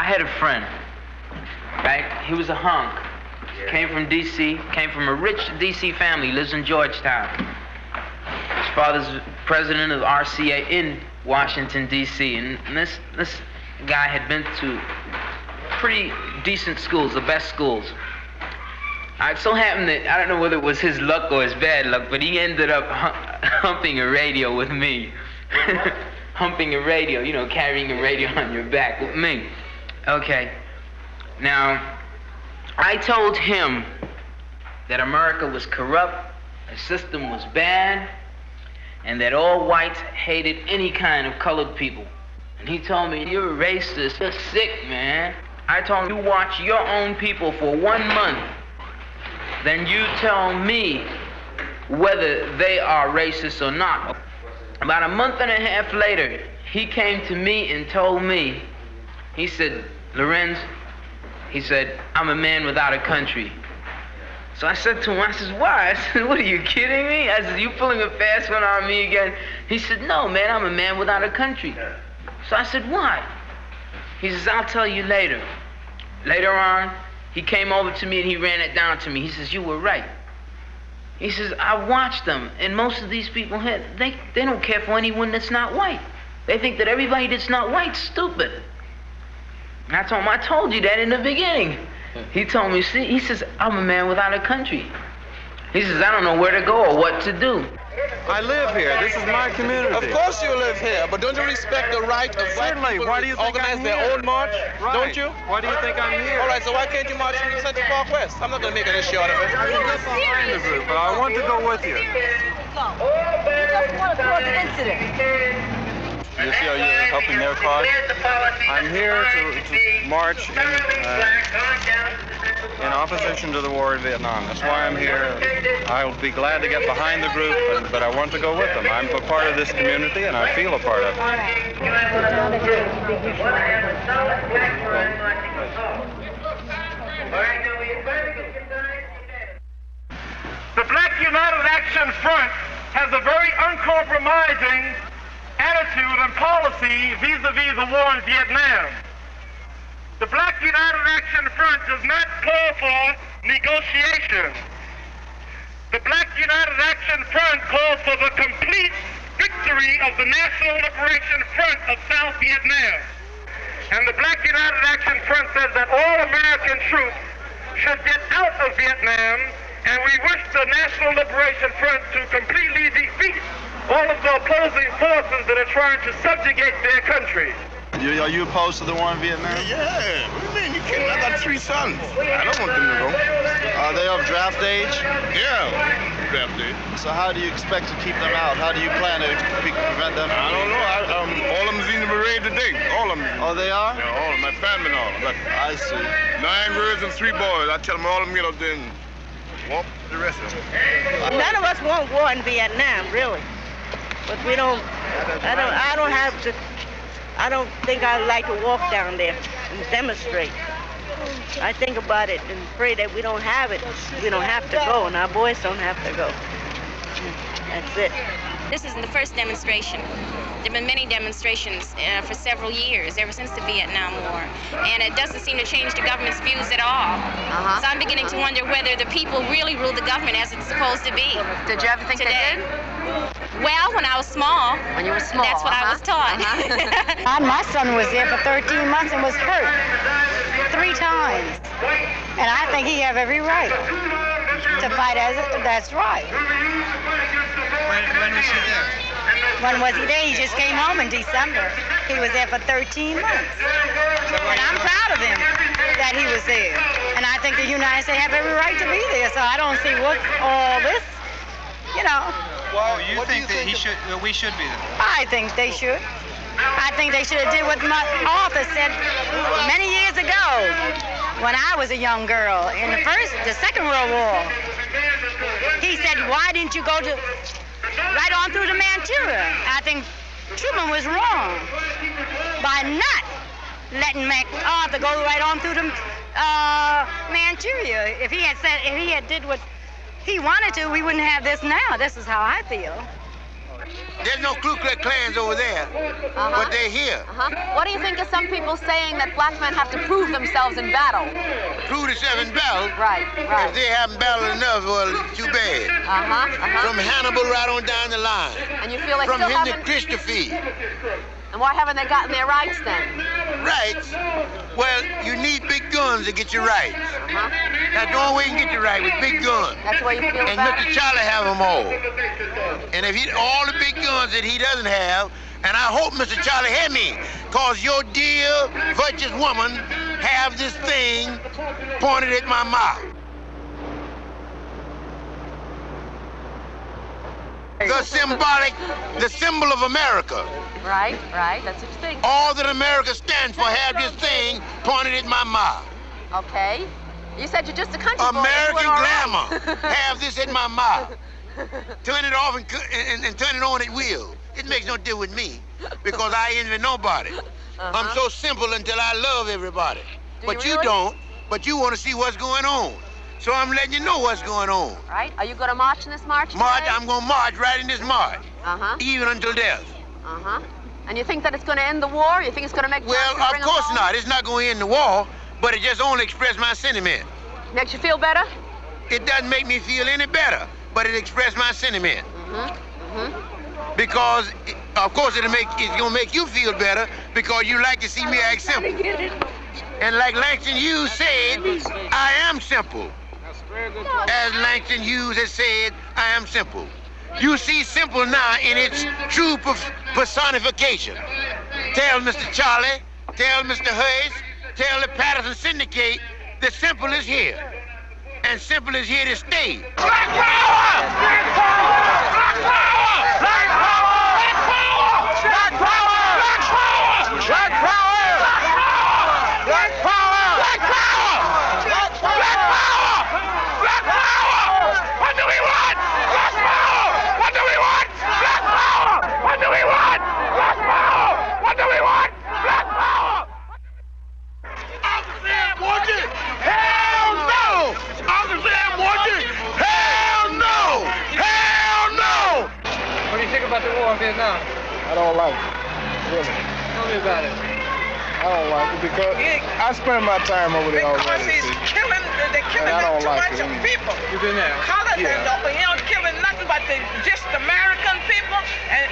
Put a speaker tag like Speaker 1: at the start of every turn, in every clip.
Speaker 1: had a friend, right? He was a hunk. Came from D.C., came from a rich D.C. family, lives in Georgetown. His father's president of RCA in Washington, D.C., and this guy had been to pretty decent schools, the best schools. It so happened that, I don't know whether it was his luck or his bad luck, but he ended up humping a radio with me. Humping a radio, you know, carrying a radio on your back with me. Okay. Now, I told him that America was corrupt, the system was bad, and that all whites hated any kind of colored people. And he told me, you're a racist, you're sick, man. I told him, you watch your own people for 1 month, then you tell me whether they are racist or not. About a month and a half later, he came to me and told me, he said, Lorenz, he said, I'm a man without a country. So I said to him, I said, why? I said, what, are you kidding me? I said, you pulling a fast one on me again? He said, no, man, I'm a man without a country. So I said, why? He says, I'll tell you later. Later on, he came over to me and he ran it down to me. He says, you were right. He says, I watched them, and most of these people, they don't care for anyone that's not white. They think that everybody that's not white's stupid. And I told him, I told you that in the beginning. He told me, see, he says, I'm a man without a country. He says, I don't know where to go or what to do.
Speaker 2: I live here. This is my community.
Speaker 3: Of course you live here, but don't you respect the right of black people
Speaker 2: Why do you
Speaker 3: to
Speaker 2: think
Speaker 3: organize
Speaker 2: I'm
Speaker 3: their
Speaker 2: here?
Speaker 3: own march?
Speaker 2: Right.
Speaker 3: Don't you?
Speaker 2: Why do you think I'm here?
Speaker 3: All right, so why can't you march from the Central Park West? I'm not going to make an issue out of it.
Speaker 2: I can get behind the group, but I want to go with you.
Speaker 4: You just want to cause an incident.
Speaker 2: You see how you're helping their cause? I'm here to march in opposition to the war in Vietnam. That's why I'm here. I'll be glad to get behind the group, but I want to go with them. I'm a part of this community, and I feel a part of it.
Speaker 5: The Black United Action Front has a very uncompromising attitude and policy vis-a-vis the war in Vietnam. The Black United Action Front does not call for negotiation. The Black United Action Front calls for the complete victory of the National Liberation Front of South Vietnam. And the Black United Action Front says that all American troops should get out of Vietnam, and we wish the National Liberation Front to completely defeat all of the opposing forces that are trying to subjugate their country.
Speaker 6: Are you opposed to the war in Vietnam?
Speaker 7: Yeah. What do you mean? You kidding? I got 3 sons. I don't want them to go.
Speaker 6: Are they of draft age?
Speaker 7: Yeah, draft age.
Speaker 6: So how do you expect to keep them out? How do you plan to prevent them?
Speaker 7: I don't know. All of them's in the parade today. All of them.
Speaker 6: Oh, they are?
Speaker 7: Yeah, all of them. My family and all.
Speaker 6: I see.
Speaker 7: 9 girls and 3 boys. I tell them all of them get up there and walk the rest of them.
Speaker 4: None of us want war in Vietnam, really. But we don't, I don't think I'd like to walk down there and demonstrate. I think about it and pray that we don't have it. We don't have to go, and our boys don't have to go. That's it.
Speaker 8: This isn't the first demonstration. There have been many demonstrations for several years, ever since the Vietnam War. And it doesn't seem to change the government's views at all. So I'm beginning to wonder whether the people really rule the government as it's supposed to be.
Speaker 4: Did you ever think
Speaker 8: today?
Speaker 4: they did?
Speaker 8: Well, when I was small.
Speaker 4: When you were small.
Speaker 8: That's what I was taught.
Speaker 9: My son was there for 13 months and was hurt 3 times. And I think he have every right to fight as that's right.
Speaker 6: When was he there?
Speaker 9: When was he there? He just came home in December. He was there for 13 months. And I'm proud of him that he was there. And I think the United States have every right to be there. So I don't see what's all this, you know.
Speaker 6: Well, you think that we should be there?
Speaker 9: I think they should. I think they should have did what my author said many years ago when I was a young girl in the Second World War. He said, why didn't you go to right on through to Manchuria? I think Truman was wrong by not letting MacArthur go right on through to Manchuria. If he had did what he wanted to, we wouldn't have this now. This is how I feel.
Speaker 10: There's no Ku Klux Klans over there, but they're here.
Speaker 11: What do you think of some people saying that black men have to prove themselves in battle?
Speaker 10: Prove themselves in battle?
Speaker 11: Right.
Speaker 10: If they haven't battled enough, well, it's too bad. From Hannibal right on down the line.
Speaker 11: And you feel they
Speaker 10: From
Speaker 11: still
Speaker 10: him
Speaker 11: haven't...
Speaker 10: to Christopher.
Speaker 11: And why haven't they gotten their rights then?
Speaker 10: Rights? Well, you need big guns to get your rights. That's the only way you can get your right, with big guns.
Speaker 11: That's where you feel
Speaker 10: And
Speaker 11: bad?
Speaker 10: Mr. Charlie have them all. And if he, all the big guns that he doesn't have, and I hope Mr. Charlie hear me, cause your dear, virtuous woman have this thing pointed at my mouth. The symbol of America.
Speaker 11: Right, that's what you think.
Speaker 10: All that America stands for have this thing pointed at my mouth.
Speaker 11: Okay. You said you're just a country boy.
Speaker 10: American glamour have this at my mouth. Turn it off and turn it on at will. It makes no difference with me because I envy nobody. I'm so simple until I love everybody. But you don't. But you want to see what's going on. So I'm letting you know what's going on.
Speaker 11: Right. Are you going to march in this march today?
Speaker 10: I'm going to march right in this march. Even until death.
Speaker 11: And you think that it's going to end the war? You think it's going to make...
Speaker 10: Well, of course not. It's not going to end the war, but it just only expressed my sentiment.
Speaker 11: Makes you feel better?
Speaker 10: It doesn't make me feel any better, but it expressed my sentiment. Because, of course, it's going to make you feel better because you like to see me act simple. And like Langston Hughes said, I am simple. As Langston Hughes has said, I am simple. You see simple now in its true personification. Tell Mr. Charlie, tell Mr. Hayes, tell the Patterson Syndicate that simple is here. And simple is here to stay. Black power! Black power! Black power! Black power! Black power! Black power! Black power! Black power! Black power! Black power! Black power! Black power! Black power! What do we want? Black power! What do we want? Black power! What do we want? Black power! What do we want? Black power! Uncle Sam Woodsy! Hell no! Uncle Sam Woodsy! Hell no! Hell no!
Speaker 3: What do you think about the war in Vietnam?
Speaker 12: I don't like it, really.
Speaker 3: Tell me about it.
Speaker 12: I don't like it because I spend my time over there already.
Speaker 13: Because he's killing, they're killing too much of people.
Speaker 3: You've been there?
Speaker 13: Colored, he don't killing nothing but just American people and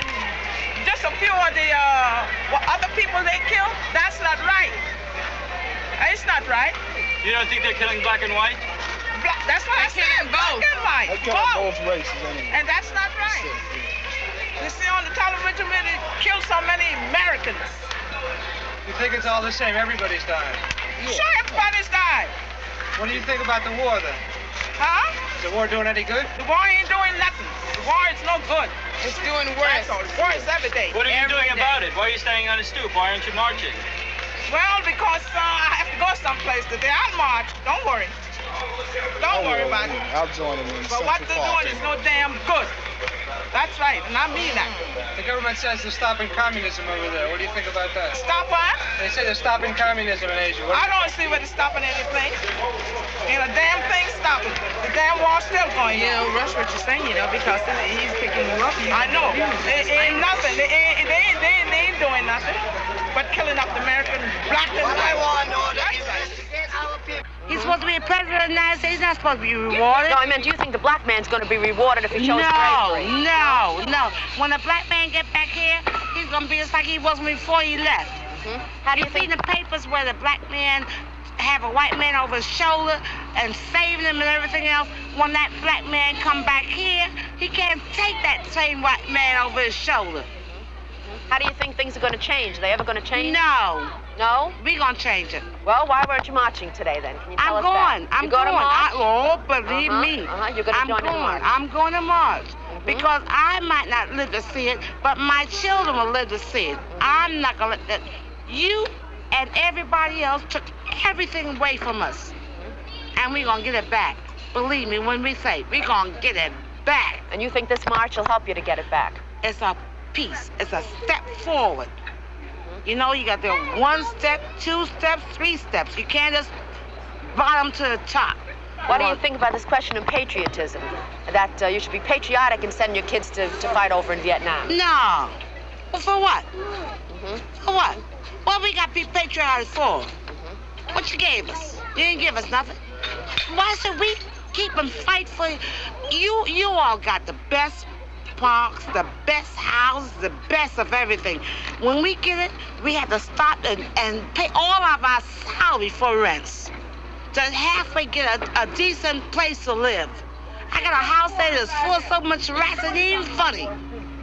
Speaker 13: just a few of the other people they kill. That's not right. It's not right.
Speaker 14: You don't think they're killing black and white?
Speaker 13: That's what I said, black and white.
Speaker 12: They're killing both races anyway.
Speaker 13: And that's not right. You see on the television, they kill so many Americans.
Speaker 3: You think it's all the same? Everybody's dying.
Speaker 13: Sure, everybody's dying.
Speaker 3: What do you think about the war, then?
Speaker 13: Huh?
Speaker 3: Is the war doing any good?
Speaker 13: The war ain't doing nothing. The war is no good. It's doing worse. Worse every day.
Speaker 14: What are you doing about it? Why are you staying on the stoop? Why aren't you marching?
Speaker 13: Well, because I have to go someplace today. I'll march. Don't worry. Don't worry about it.
Speaker 12: I'll join them in
Speaker 13: But what they're doing is no damn good. That's right, and I mean that.
Speaker 3: The government says they're stopping communism over there. What do you think about that?
Speaker 13: Stop what?
Speaker 3: They say they're stopping communism in Asia.
Speaker 13: I don't see where they're stopping anything. Ain't a damn thing stopping. The damn war's still going.
Speaker 15: You know, rush what you're saying, you know, because he's picking you up.
Speaker 13: I know. It ain't nothing. They ain't doing nothing but killing up the American black and white.
Speaker 4: He's supposed to be a president of the United States. He's not supposed to be rewarded.
Speaker 11: No, I meant, do you think the black man's going to be rewarded if he shows bravery?
Speaker 4: No. When the black man get back here, he's going to be just like he was before he left.
Speaker 11: How do you think?
Speaker 4: In the papers where the black man have a white man over his shoulder and saving him and everything else. When that black man come back here, he can't take that same white man over his shoulder.
Speaker 11: How do you think things are going to change? Are they ever going to change?
Speaker 4: No.
Speaker 11: No?
Speaker 4: We're going to change it.
Speaker 11: Well, why weren't you marching today, then? Can you tell us that?
Speaker 4: I'm going. Oh, believe me.
Speaker 11: You're going to join in the march?
Speaker 4: I'm going to march. Because I might not live to see it, but my children will live to see it. I'm not going to let that. You and everybody else took everything away from us. And we're going to get it back. Believe me when we say we're going to get it back.
Speaker 11: And you think this march will help you to get it back?
Speaker 4: It's a piece. It's a step forward. You know, you got the 1 step, 2 steps, 3 steps. You can't just bottom to the top.
Speaker 11: What do you think about this question of patriotism? That you should be patriotic and send your kids to fight over in Vietnam?
Speaker 16: No. Well, for what? For what? What we got to be patriotic for? What you gave us? You didn't give us nothing. Why should we keep and fight for you? You all got the best parks, the best houses, the best of everything. When we get it, we have to stop and pay all of our salary for rents. To halfway get a decent place to live. I got a house that is full of so much rats, it ain't even funny.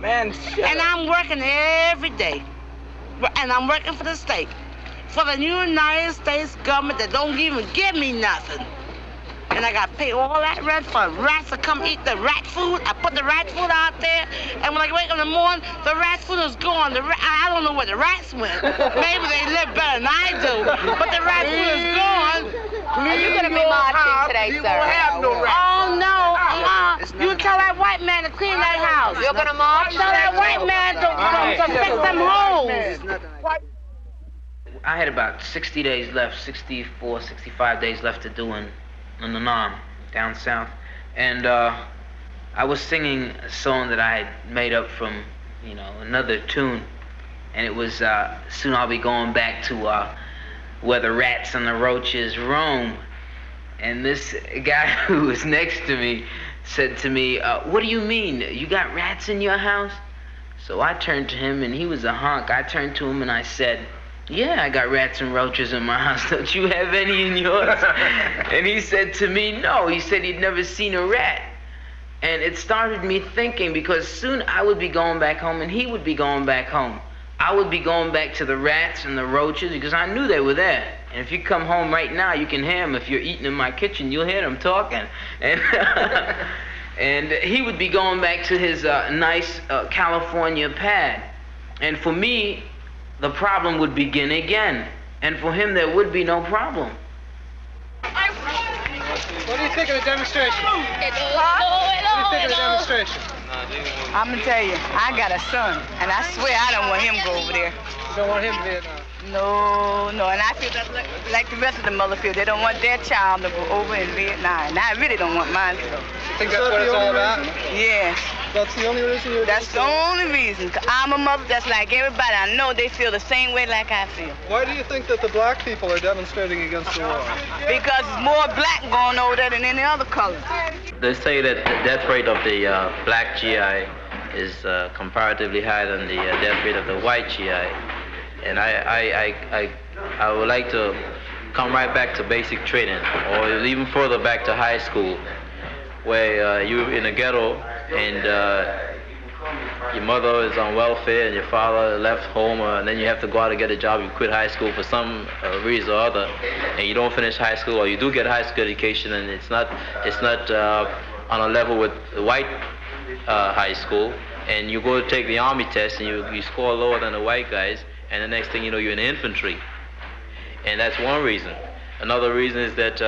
Speaker 12: Man,
Speaker 16: and I'm working every day. And I'm working for the state. For the United States government that don't even give me nothing. And I got to pay all that rent for rats to come eat the rat food. I put the rat food out there, and when I wake up in the morning, the rat food is gone. I don't know where the rats went. Maybe they live better than I do, but the rat food is gone.
Speaker 11: Are you going to be marching today, sir?
Speaker 16: Have no rats. Oh, no. You tell that white man to clean that house.
Speaker 11: You're going to march?
Speaker 16: Tell that white man to fix them holes.
Speaker 1: I had about 60 days left, 64, 65 days left to do in the Nam, down south. And I was singing a song that I had made up from, another tune. And it was, soon I'll be going back to where the rats and the roaches roam. And this guy who was next to me said to me, what do you mean? You got rats in your house? So I turned to him, and he was a hunk. I turned to him and I said, yeah, I got rats and roaches in my house. Don't you have any in yours? And he said to me, no. He said he'd never seen a rat. And it started me thinking, because soon I would be going back home and he would be going back home. I would be going back to the rats and the roaches because I knew they were there. And if you come home right now, you can hear them. If you're eating in my kitchen, you'll hear them talking. And, and he would be going back to his nice California pad. And for me, the problem would begin again. And for him, there would be no problem.
Speaker 12: What do you think of the demonstration? What do you think of the demonstration?
Speaker 15: I'm gonna tell you, I got a son, and I swear I don't want him to go over there.
Speaker 12: You don't want him to Vietnam?
Speaker 15: No, and I feel just like the rest of the mother feel. They don't want their child to go over in Vietnam, and I really don't want mine to go.
Speaker 12: You think that's what it's all about?
Speaker 15: Yeah.
Speaker 12: That's the only reason you're
Speaker 15: That's the only reason. I'm a mother that's like everybody. I know they feel the same way like I feel.
Speaker 12: Why do you think that the black people are demonstrating against the war?
Speaker 15: Because it's more black going over there than any other color.
Speaker 17: They say that the death rate of the black GI is comparatively higher than the death rate of the white GI. And I would like to come right back to basic training, or even further back to high school, where you're in a ghetto and your mother is on welfare and your father left home, and then you have to go out and get a job. You quit high school for some reason or other, and you don't finish high school, or you do get high school education, and it's not on a level with the white high school, and you go to take the army test and you score lower than the white guys, and the next thing you know, you're in the infantry. And that's one reason. Another reason is that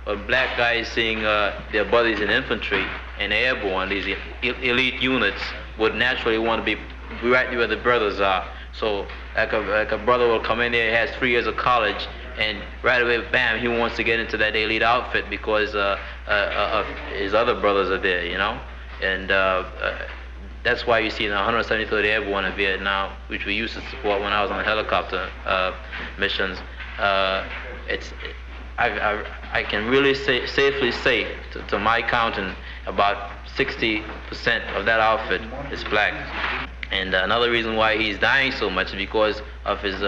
Speaker 17: when black guys seeing their buddies in infantry and airborne, these elite units would naturally want to be right where the brothers are. So like a brother will come in there, he has 3 years of college, and right away, bam, he wants to get into that elite outfit because his other brothers are there, And that's why you see the 173rd Airborne in Vietnam, which we used to support when I was on helicopter missions. I can really safely say, to my counting, about 60% of that outfit is black. And another reason why he's dying so much is because of his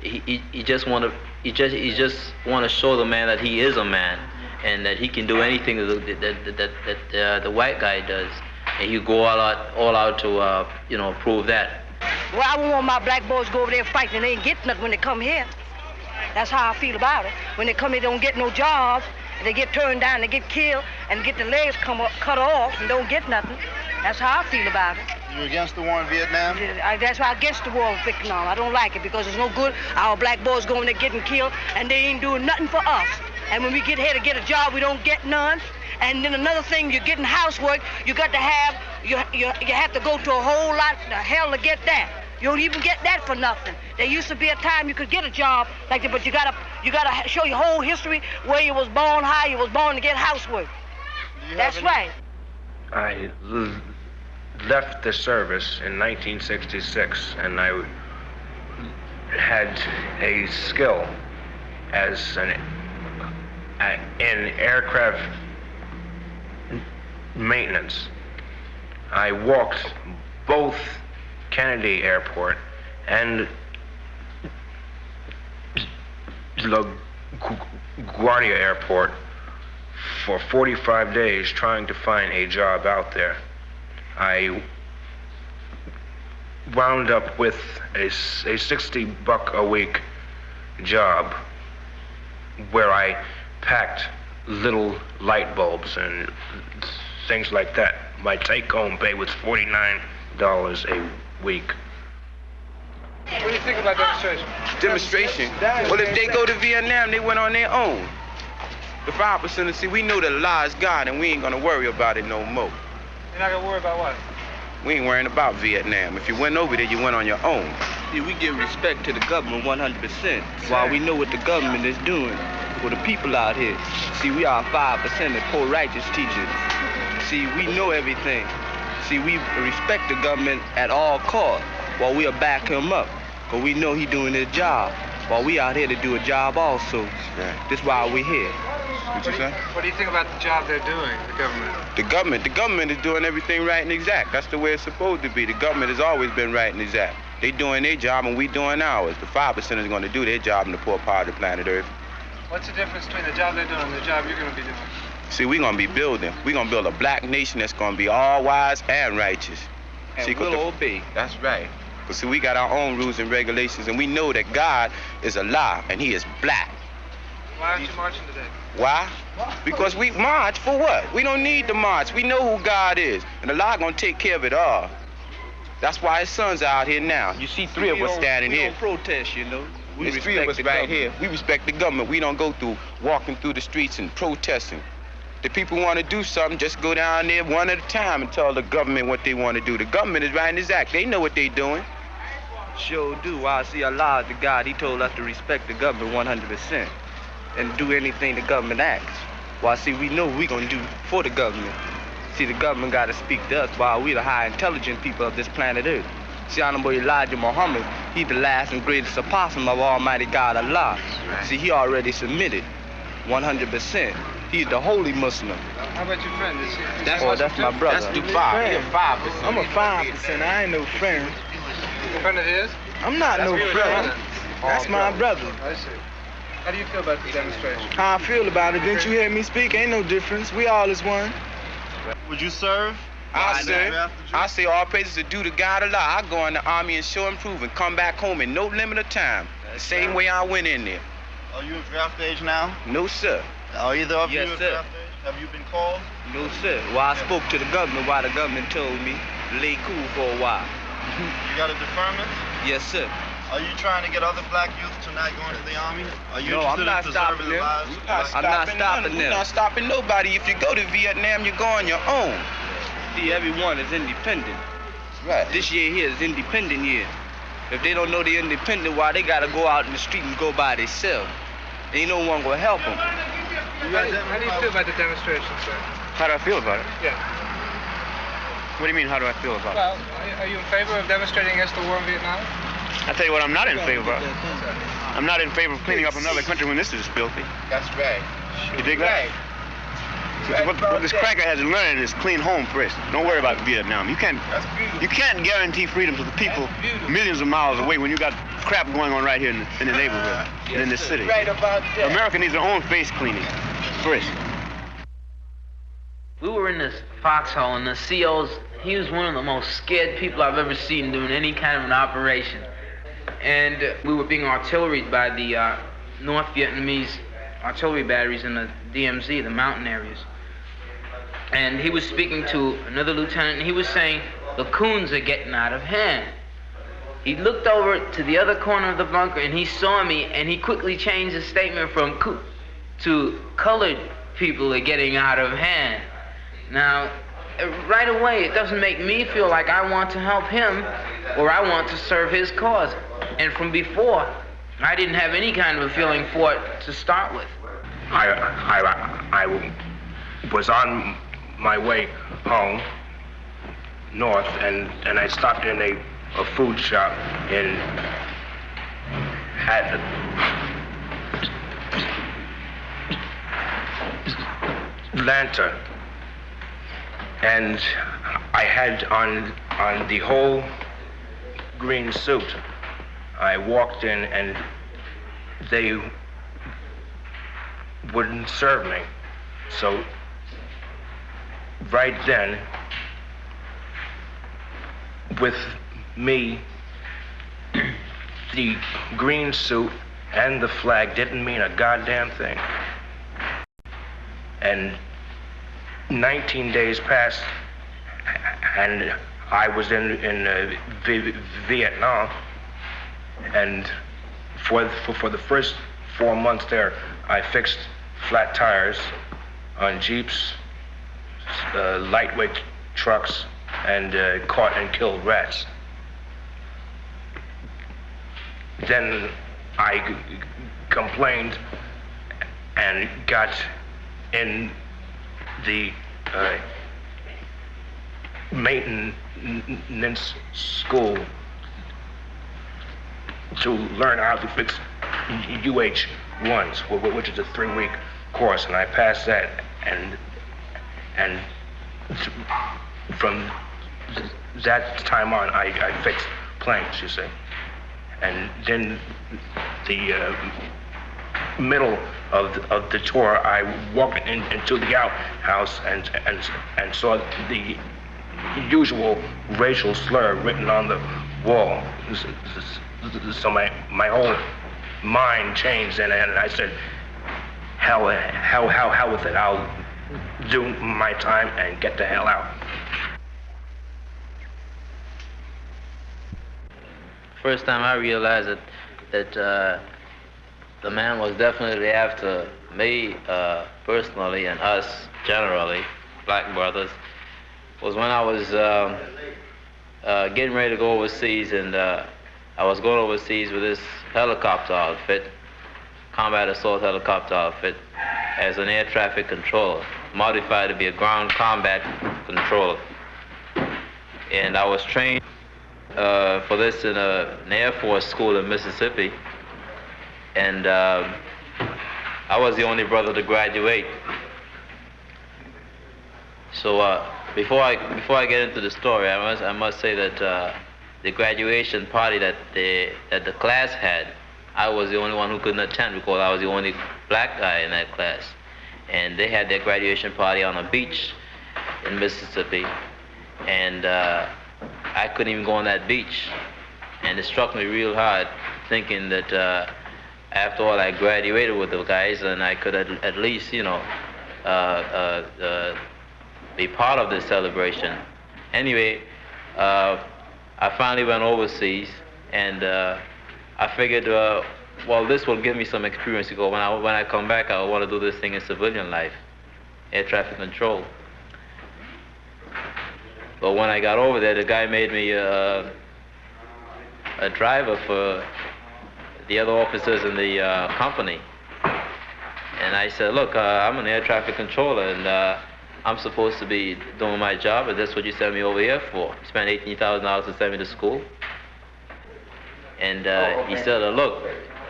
Speaker 17: he just want to show the man that he is a man, and that he can do anything that the white guy does, and he go all out to prove that.
Speaker 4: Well, I wouldn't want my black boys to go over there fighting and they ain't get nothing when they come here. That's how I feel about it. When they come here, they don't get no jobs, and they get turned down, they get killed, and get their legs cut off and don't get nothing. That's how I feel about it.
Speaker 6: You against the war in Vietnam?
Speaker 4: That's why I'm against the war in Vietnam. I don't like it because it's no good. Our black boys going there getting killed, and they ain't doing nothing for us. And when we get here to get a job, we don't get none. And then another thing, you're getting housework. You got to have, you have to go to a whole lot of hell to get that.
Speaker 18: You don't even get that for nothing. There used to be a time you could get a job like that, but you gotta show your whole history, where you was born, how you was born, to get housework. That's right.
Speaker 19: I left the service in 1966, and I had a skill as in aircraft maintenance. I walked both Kennedy Airport and LaGuardia Airport for 45 days trying to find a job out there. I wound up with a $60 a week job where I packed little light bulbs and things like that. My take-home pay was $49 a week.
Speaker 12: What do you think about demonstration?
Speaker 20: Demonstration? Well, if they go to Vietnam, they went on their own. The 5%, see, we know that Allah is God, and we ain't gonna worry about it no more.
Speaker 12: You're not gonna worry about what?
Speaker 20: We ain't worrying about Vietnam. If you went over there, you went on your own.
Speaker 21: See, we give respect to the government 100%, while we know what the government is doing for the people out here. See, we are 5% of poor righteous teachers. See, we know everything. See, we respect the government at all costs, while we'll back him up, because we know he doing his job, while we out here to do a job also.
Speaker 20: Right.
Speaker 21: That's why we're here.
Speaker 20: What you say?
Speaker 12: What do you think about the job they're doing, the government?
Speaker 20: The government is doing everything right and exact. That's the way it's supposed to be. The government has always been right and exact. They doing their job and we doing ours. The 5% is going to do their job in the poor part of the planet Earth.
Speaker 12: What's the difference between the job they're doing and the job you're going to be doing?
Speaker 20: See, we're going to be building. We're going to build a black nation that's going to be all wise and righteous.
Speaker 21: And
Speaker 20: see,
Speaker 21: we'll obey.
Speaker 20: That's right. But see, we got our own rules and regulations, and we know that God is Allah and he is black.
Speaker 12: Why aren't you marching today?
Speaker 20: Why? Because we march for what? We don't need to march. We know who God is, and Allah gonna take care of it all. That's why his sons are out here now. You see 3 of us standing here.
Speaker 21: We don't protest, you know.
Speaker 20: There's 3 of us right here. We respect the government. We don't go through walking through the streets and protesting. If people want to do something, just go down there one at a time and tell the government what they want to do. The government is writing this act. They know what they're doing.
Speaker 21: Sure do. Why, see, Allah is the God. He told us to respect the government 100% and do anything the government asks. Well, see, we know what we're going to do for the government. See, the government got to speak to us while we're the high intelligent people of this planet Earth. See, Honorable Elijah Muhammad, he's the last and greatest apostle of Almighty God Allah. Right. See, he already submitted 100%. He's the holy Muslim.
Speaker 12: How about your friend?
Speaker 21: That's my brother.
Speaker 20: That's the 5. He's a 5%.
Speaker 22: I'm a 5%. I ain't no friend.
Speaker 12: Your friend it is?
Speaker 22: I'm not no friend. That's my brother.
Speaker 12: I see. How do you feel about the demonstration?
Speaker 22: How I feel about it? Didn't you hear me speak? Ain't no difference. We all is one.
Speaker 6: Would you serve?
Speaker 20: I say all praises are due to God Allah. I go in the army and show and prove and come back home in no limit of time. The same way I went in there.
Speaker 6: Are you of draft age now?
Speaker 20: No, sir.
Speaker 6: Are either of you
Speaker 21: Yes,
Speaker 6: of
Speaker 21: sir.
Speaker 6: draft age? Have you been called?
Speaker 21: No, sir. Well, I spoke to the government while the government told me to lay cool for a while.
Speaker 6: You got a deferment?
Speaker 21: Yes, sir.
Speaker 6: Are you trying to get other black youth to not go into the army? Are you
Speaker 21: No, I'm not stopping them. I'm not stopping them.
Speaker 20: We're not stopping nobody. If you go to Vietnam, you go on your own.
Speaker 21: See, everyone is independent.
Speaker 20: Right.
Speaker 21: This year here is independent year. If they don't know they're independent, why they gotta go out in the street and go by themselves? Ain't no one gonna help them.
Speaker 12: How do you feel about the demonstration, sir?
Speaker 23: How do I feel about it?
Speaker 12: Yeah.
Speaker 23: What do you mean, how do I feel about
Speaker 12: Well, are you in favor of demonstrating against the war in Vietnam?
Speaker 23: it? I tell you what, I'm not in favor of. I'm not in favor of cleaning up another country when this is filthy.
Speaker 20: That's right.
Speaker 23: You dig that? See, what this cracker has to learn is clean home first. Don't worry about Vietnam. You can't guarantee freedom to the people millions of miles away when you got crap going on right here in the neighborhood, and in this city.
Speaker 20: Right about that.
Speaker 23: America needs their own face cleaning first.
Speaker 1: We were in this foxhole, and the CO's, he was one of the most scared people I've ever seen doing any kind of an operation. And we were being artilleried by the North Vietnamese artillery batteries in the DMZ, the mountain areas. And he was speaking to another lieutenant, and he was saying, the coons are getting out of hand. He looked over to the other corner of the bunker, and he saw me, and he quickly changed his statement from coon to colored people are getting out of hand. Now, right away, it doesn't make me feel like I want to help him. or I want to serve his cause. And from before, I didn't have any kind of a feeling for it to start with.
Speaker 19: I was on my way home north, and I stopped in a food shop in Atlanta, and I had on the whole green suit. I walked in and they wouldn't serve me. So right then, with me, the green suit and the flag didn't mean a goddamn thing. And 19 days passed, and I was in Vietnam, and for the first 4 months there, I fixed flat tires on Jeeps, lightweight trucks, and caught and killed rats. Then I complained and got in the maintenance school to learn how to fix UH-1s, which is a 3-week course, and I passed that, and from that time on, I fixed planes, you see. And then the middle of the tour, I walked into the outhouse and saw the usual racial slur written on the wall. So my whole mind changed, and I said, hell with it. I'll do my time and get the hell out.
Speaker 17: First time I realized that the man was definitely after me personally, and us generally, black brothers, was when I was getting ready to go overseas, and I was going overseas with this helicopter outfit, combat assault helicopter outfit, as an air traffic controller, modified to be a ground combat controller. And I was trained for this in an Air Force school in Mississippi, and I was the only brother to graduate. So before I get into the story, I must say that the graduation party that the class had, I was the only one who couldn't attend because I was the only black guy in that class. And they had their graduation party on a beach in Mississippi, and I couldn't even go on that beach. And it struck me real hard, thinking that after all, I graduated with the guys, and I could at least, you know, be part of this celebration. Anyway, I finally went overseas, and I figured, well, this will give me some experience to go. When I come back, I want to do this thing in civilian life, air traffic control. But when I got over there, the guy made me a driver for the other officers in the company. And I said, look, I'm an air traffic controller, and I'm supposed to be doing my job, and that's what you sent me over here for. You spent $18,000 to send me to school. And he said, look,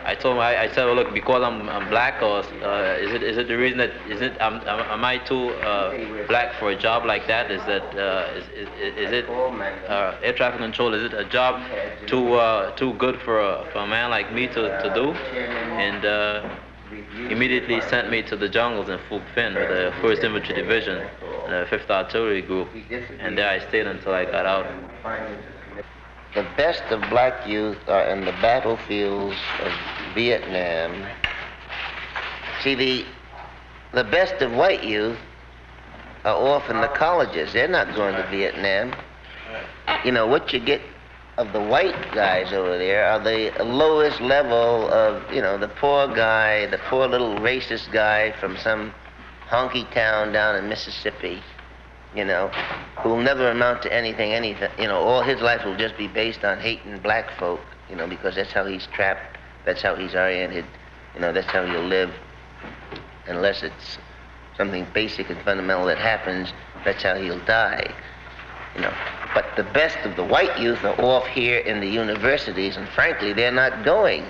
Speaker 17: I told him, I said, well, look, because I'm black, or is it the reason that, am I too black for a job like that? Is that, is it, air traffic control, is it a job too good for a man like me to do? And immediately sent me to the jungles in Phuc Phin with the 1st Infantry Division, the 5th Artillery Group, and there I stayed until I got out.
Speaker 2: The best of black youth are in the battlefields of Vietnam. See, the best of white youth are off in the colleges. They're not going to Vietnam. You know, what you get of the white guys over there are the lowest level of, you know, the poor guy, the poor little racist guy from some honky town down in Mississippi. you know, who will never amount to anything, you know, all his life will just be based on hating black folk, you know, because that's how he's trapped, that's how he's oriented, you know, that's how he'll live, unless it's something basic and fundamental that happens, that's how he'll die, you know. But the best of the white youth are off here in the universities, and frankly, they're not going.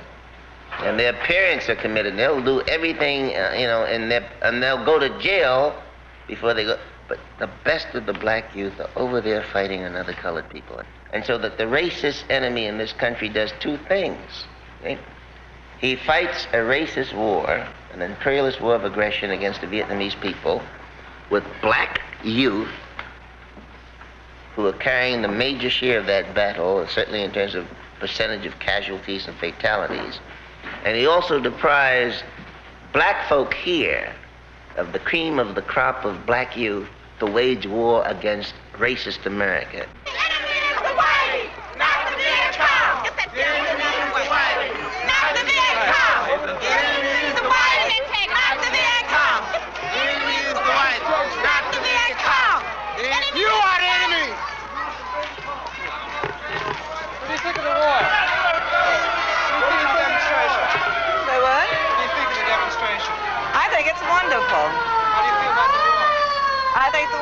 Speaker 2: And their parents are committed. They'll do everything, you know, and they'll go to jail before they go. But the best of the black youth are over there fighting another colored people. And so that the racist enemy in this country does two things. Okay? He fights a racist war, an imperialist war of aggression against the Vietnamese people with black youth who are carrying the major share of that battle, certainly in terms of percentage of casualties and fatalities. And he also deprives black folk here of the cream of the crop of black youth to wage war against racist America.
Speaker 12: You are the enemy! What do you think of the war? What do you think of the demonstration?
Speaker 13: Say what?
Speaker 12: What do you think of the demonstration?
Speaker 13: I think it's wonderful.
Speaker 12: How do you feel about the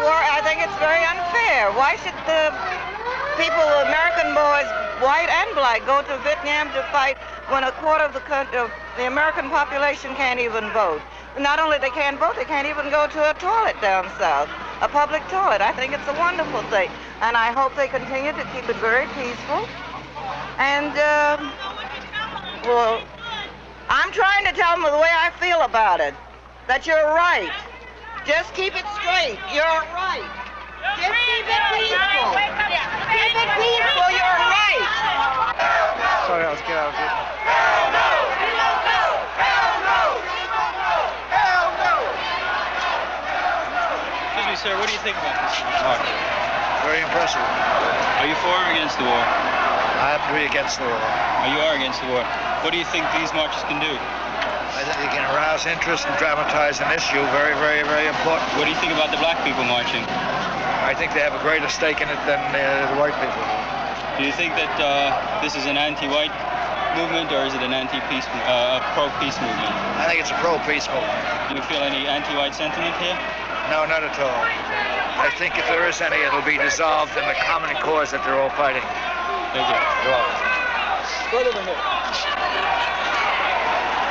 Speaker 12: war?
Speaker 13: I think it's very unfair. Why should the people, American boys, white and black, go to Vietnam to fight when a quarter of the American population can't even vote? Not only they can't vote, they can't even go to a toilet down south, a public toilet. I think it's a wonderful thing. And I hope they continue to keep it very peaceful. And, well, I'm trying to tell them the way I feel about it, that you're right. Just keep it straight. You're right. Just keep it peaceful. Keep it peaceful. You're right.
Speaker 12: Sorry, let's get out of here. Hell no! Hell no! Hell no!
Speaker 14: Excuse me, sir, what do you think about this march?
Speaker 22: Very impressive.
Speaker 14: Are you for or against the war?
Speaker 22: I have to be against the war.
Speaker 14: Oh, you are against the war. What do you think these marches can do?
Speaker 22: I think they can arouse interest and dramatize an issue. Very, very, very important.
Speaker 14: What do you think about the black people marching?
Speaker 22: I think they have a greater stake in it than the white people.
Speaker 14: Do you think that this is an anti-white movement, or is it an anti-peace, pro-peace movement?
Speaker 22: I think it's a pro-peace movement.
Speaker 14: Do you feel any anti-white sentiment here?
Speaker 22: No, not at all. I think if there is any, it'll be dissolved in the common cause that they're all fighting.
Speaker 14: Thank you.
Speaker 22: You're welcome.
Speaker 12: Right over here.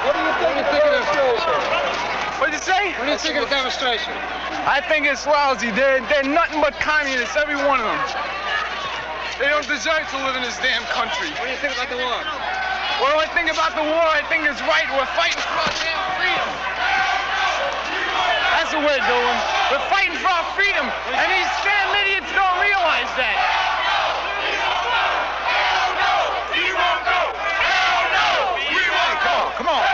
Speaker 12: What do you think of the demonstration?
Speaker 5: What'd you say?
Speaker 12: What do you think of the demonstration?
Speaker 5: I think it's lousy. They're nothing but communists, every one of them. They don't deserve to live in this damn country.
Speaker 12: What do you think about the war?
Speaker 5: What do I think about the war? I think it's right. We're fighting for our damn freedom. That's what we're doing. We're fighting for our freedom. And these damn idiots don't realize that.
Speaker 12: Come on.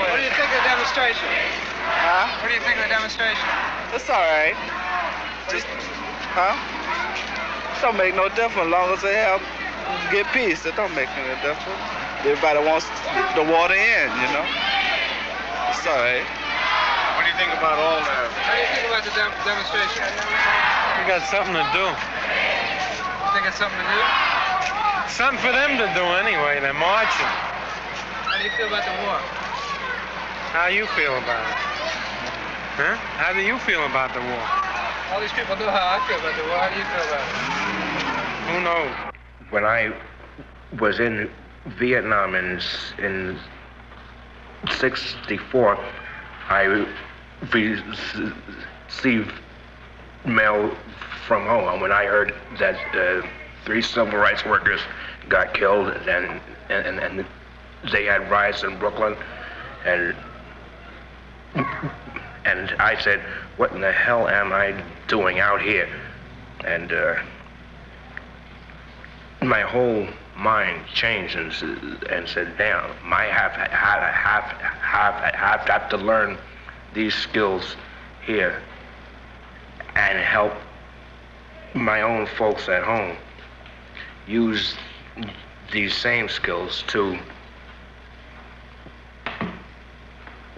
Speaker 12: What do you think of the demonstration?
Speaker 5: Huh?
Speaker 12: What do you think of the demonstration?
Speaker 5: It's all right. Just, huh? It don't make no difference as long as they have get peace. It don't make any difference. Everybody wants the war to end, you know? It's all right.
Speaker 22: What do you think about all that?
Speaker 12: How do you think about the demonstration?
Speaker 7: We got something to do.
Speaker 12: You think it's something to do?
Speaker 7: Something for them to do anyway. They're marching.
Speaker 12: How do you feel about the war?
Speaker 7: How you feel about it? Huh? How do you feel about the war?
Speaker 12: All these people know how I feel about the war. How do you feel about it?
Speaker 7: Who knows?
Speaker 19: When I was in Vietnam in '64, I received mail from home. And when I heard that 3 civil rights workers got killed and they had riots in Brooklyn, and I said, what in the hell am I doing out here? And my whole mind changed and said, damn, I have to learn these skills here and help my own folks at home use these same skills to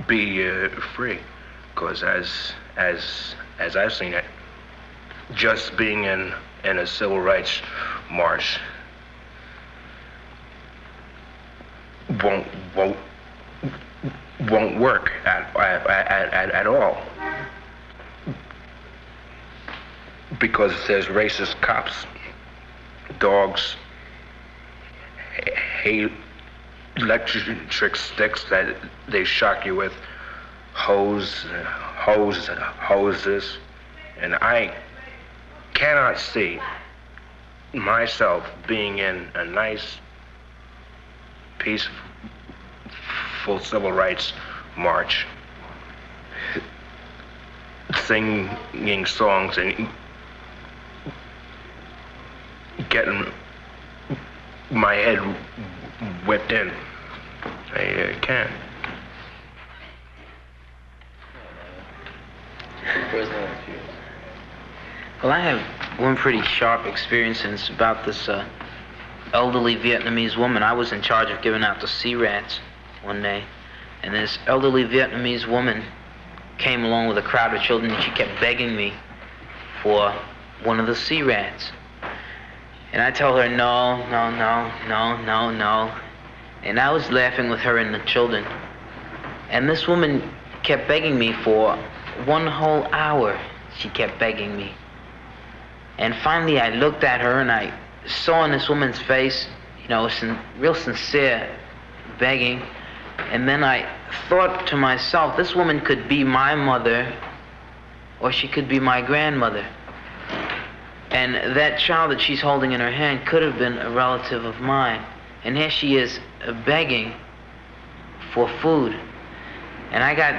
Speaker 19: be free. Because as as I've seen it, just being in a civil rights march won't work at all, because there's racist cops, dogs, electric sticks that they shock you with, hoses, and I cannot see myself being in a nice, peaceful civil rights march, singing songs and getting my head whipped in. I can't.
Speaker 1: Well, I have one pretty sharp experience, and it's about this elderly Vietnamese woman. I was in charge of giving out the C-rats one day, and this elderly Vietnamese woman came along with a crowd of children, and she kept begging me for one of the C-rats. And I told her, no. And I was laughing with her and the children. And this woman kept begging me for 1 whole hour. She kept begging me. And finally I looked at her and I saw in this woman's face, real sincere begging. And then I thought to myself, this woman could be my mother or she could be my grandmother. And that child that she's holding in her hand could have been a relative of mine. And here she is begging for food. And I got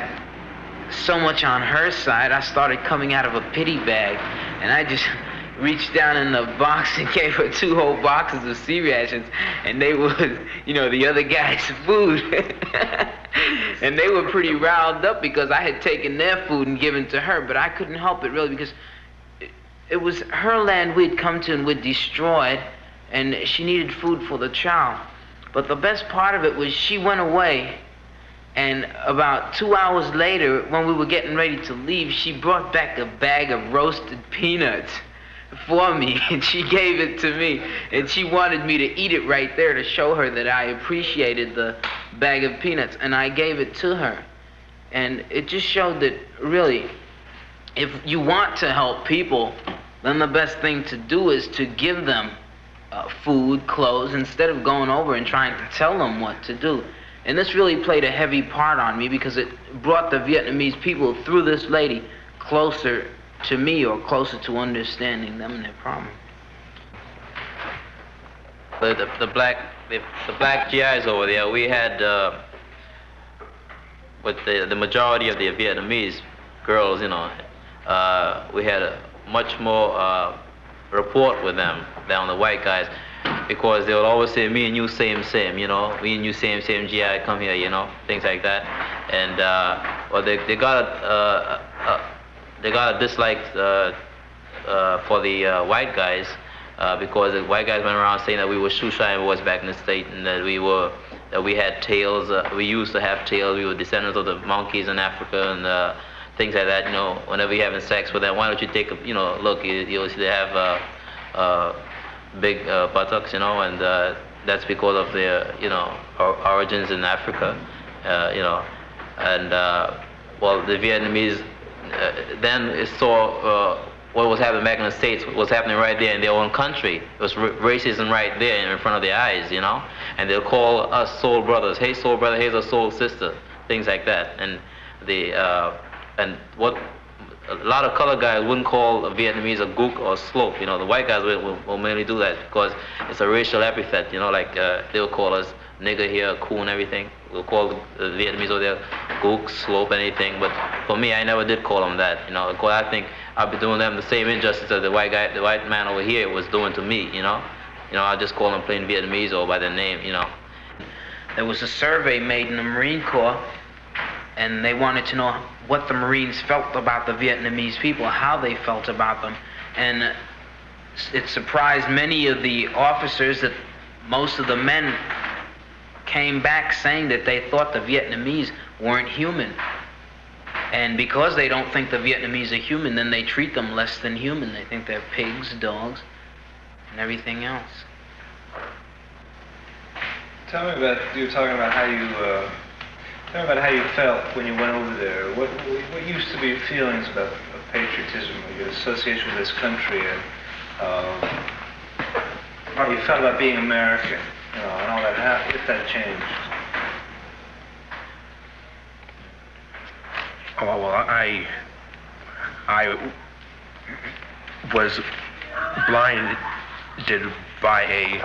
Speaker 1: so much on her side, I started coming out of a pity bag. And I just reached down in the box and gave her 2 whole boxes of C-rations. And they was, the other guy's food. And they were pretty riled up because I had taken their food and given to her. But I couldn't help it really, because it was her land we'd come to and we'd destroyed, and she needed food for the child. But the best part of it was she went away, and about 2 hours later, when we were getting ready to leave, she brought back a bag of roasted peanuts for me, and she gave it to me, and she wanted me to eat it right there to show her that I appreciated the bag of peanuts, and I gave it to her. And it just showed that really, if you want to help people, then the best thing to do is to give them food, clothes, instead of going over and trying to tell them what to do. And this really played a heavy part on me because it brought the Vietnamese people, through this lady, closer to me, or closer to understanding them and their problem.
Speaker 17: The black GIs over there, we had with the majority of the Vietnamese girls, we had a much more rapport with them than the white guys, because they would always say, me and you same, me and you same GI, come here, things like that. And they got a dislike for the white guys, because the white guys went around saying that we were shoe-shine boys back in the state, and that we had tails. We used to have tails. We were descendants of the monkeys in Africa, and things like that. Whenever you're having sex with them, why don't you take a look? You'll see they have big buttocks, and that's because of their origins in Africa, and well, the Vietnamese then saw what was happening back in the States was happening right there in their own country. It was racism right there in front of their eyes, and they'll call us soul brothers. Hey, soul brother, here's a soul sister, things like that. And and what a lot of color guys wouldn't call a Vietnamese a gook or a slope. The white guys will mainly do that because it's a racial epithet. They'll call us nigger here, coon, everything. We'll call the Vietnamese over there gook, slope, anything. But for me, I never did call them that. Because I think I'd be doing them the same injustice that the white man over here was doing to me. I just call them plain Vietnamese or by their name.
Speaker 1: There was a survey made in the Marine Corps, and they wanted to know what the Marines felt about the Vietnamese people, how they felt about them. And it surprised many of the officers that most of the men came back saying that they thought the Vietnamese weren't human. And because they don't think the Vietnamese are human, then they treat them less than human. They think they're pigs, dogs, and everything else.
Speaker 8: Tell me about, you were talking about how you, tell me about how you felt when you went over there. What used to be your feelings about patriotism, your association with this country, and how you felt about being American, and all that, if that changed?
Speaker 19: Oh, well, I was blinded by a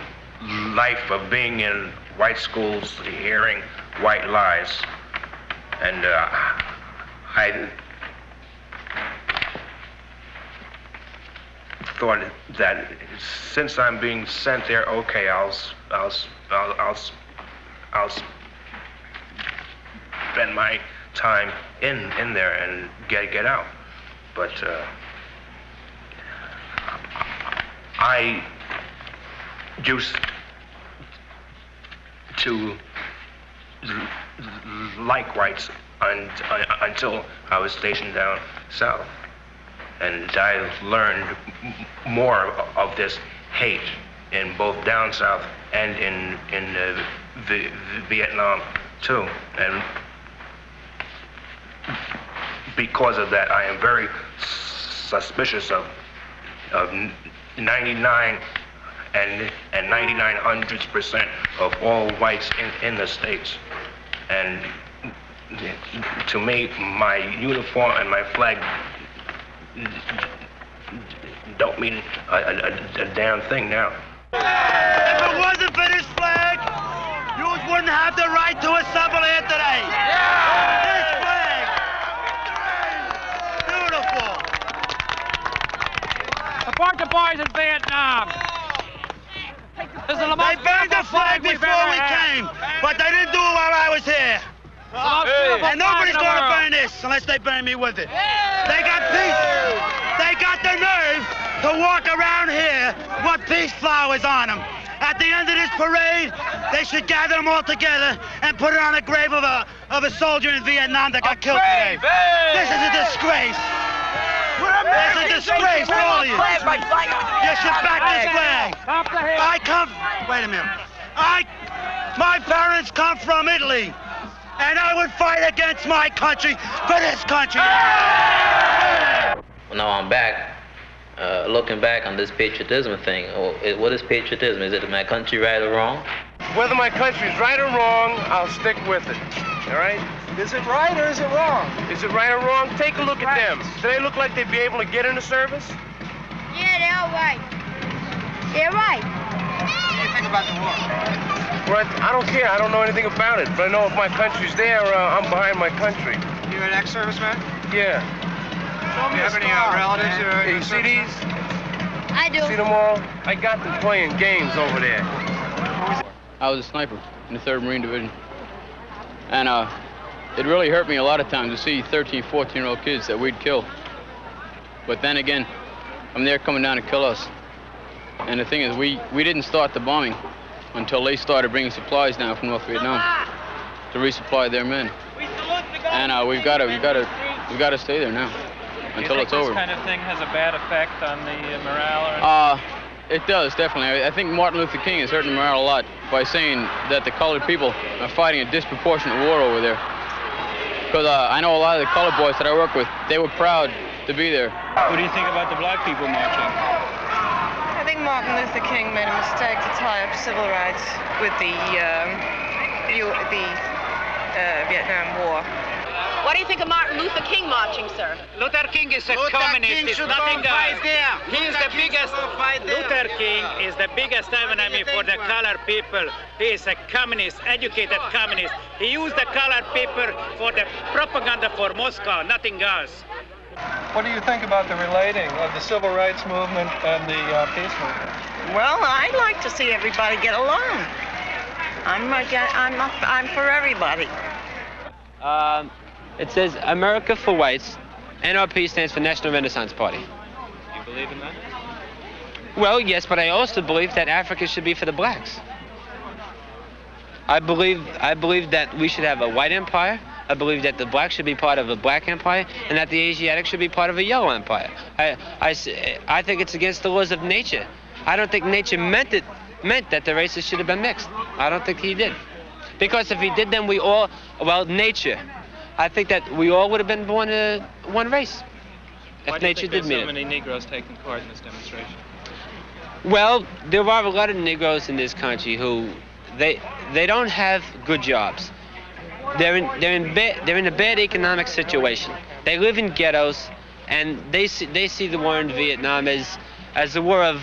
Speaker 19: life of being in white schools, hearing white lies, and I thought that since I'm being sent there, okay, I'll spend my time in there and get out. But I used to like whites until I was stationed down south, and I learned more of this hate in both down south and in Vietnam too. And because of that, I am very suspicious of 99 and 99/100% of all whites in the States. And to me, my uniform and my flag don't mean a damn thing now.
Speaker 12: If it wasn't for this flag, you wouldn't have the right to assemble here today. This flag. Beautiful.
Speaker 9: Support the boys in Vietnam.
Speaker 12: They burned the flag before we came, but they didn't do it while I was here. And nobody's going to burn this unless they burn me with it. They got peace. They got the nerve to walk around here with peace flowers on them. At the end of this parade, they should gather them all together and put it on the grave of a soldier in Vietnam that got killed today. This is a disgrace. It's a disgrace to all of you. You should back this flag. Wait a minute. My parents come from Italy, and I would fight against my country for this country.
Speaker 17: Now I'm back, looking back on this patriotism thing. What is patriotism? Is it my country right or wrong?
Speaker 6: Whether my country's right or wrong, I'll stick with it. All right?
Speaker 3: Is it right or is it wrong?
Speaker 6: Is it right or wrong? Take a look at them. Do they look like they'd be able to get in the service?
Speaker 10: Yeah, they're all right. They're right.
Speaker 3: What do you think about the war?
Speaker 6: Well, I don't care. I don't know anything about it. But I know if my country's there, I'm behind my country.
Speaker 3: You're an ex-serviceman?
Speaker 6: Yeah.
Speaker 3: Do you have any relatives who are
Speaker 6: You see these?
Speaker 10: I do.
Speaker 6: See them all? I got them playing games over there.
Speaker 14: I was a sniper in the 3rd Marine Division. And it really hurt me a lot of times to see 13, 14-year-old kids that we'd kill. But then again, I'm there coming down to kill us. And the thing is, we didn't start the bombing until they started bringing supplies down from North Vietnam to resupply their men. And we've got to stay there now until it's over.
Speaker 9: This kind of thing has a bad effect on the morale?
Speaker 14: It does, definitely. I think Martin Luther King is hurting the morale a lot by saying that the colored people are fighting a disproportionate war over there. Because I know a lot of the colored boys that I work with, they were proud to be there. What do you think about the black people marching?
Speaker 24: I think Martin Luther King made a mistake to tie up civil rights with the Vietnam War.
Speaker 11: What do you think of Martin Luther King marching, sir?
Speaker 9: Luther King is a communist. It's nothing else. He is the biggest. Luther King is the biggest enemy for the colored people. He is a communist, educated communist. He used the colored people for the propaganda for Moscow, nothing else.
Speaker 8: What do you think about the relating of the civil rights movement and the peace movement?
Speaker 4: Well, I'd like to see everybody get along. I'm for everybody.
Speaker 9: It says America for whites, NRP stands for National Renaissance Party.
Speaker 14: Do you believe in that?
Speaker 9: Well, yes, but I also believe that Africa should be for the blacks. I believe that we should have a white empire
Speaker 7: I believe that the blacks should be part of a black empire and that the Asiatics should be part of a yellow empire. I think it's against the laws of nature. I don't think nature meant that the races should have been mixed. I don't think he did. Because if he did, then nature. I think that we all would have been born one race.
Speaker 8: Why do you think there's so many Negroes taking part in this demonstration?
Speaker 7: Well, there are a lot of Negroes in this country who they don't have good jobs. They're in a bad economic situation. They live in ghettos, and they see the war in Vietnam as the war of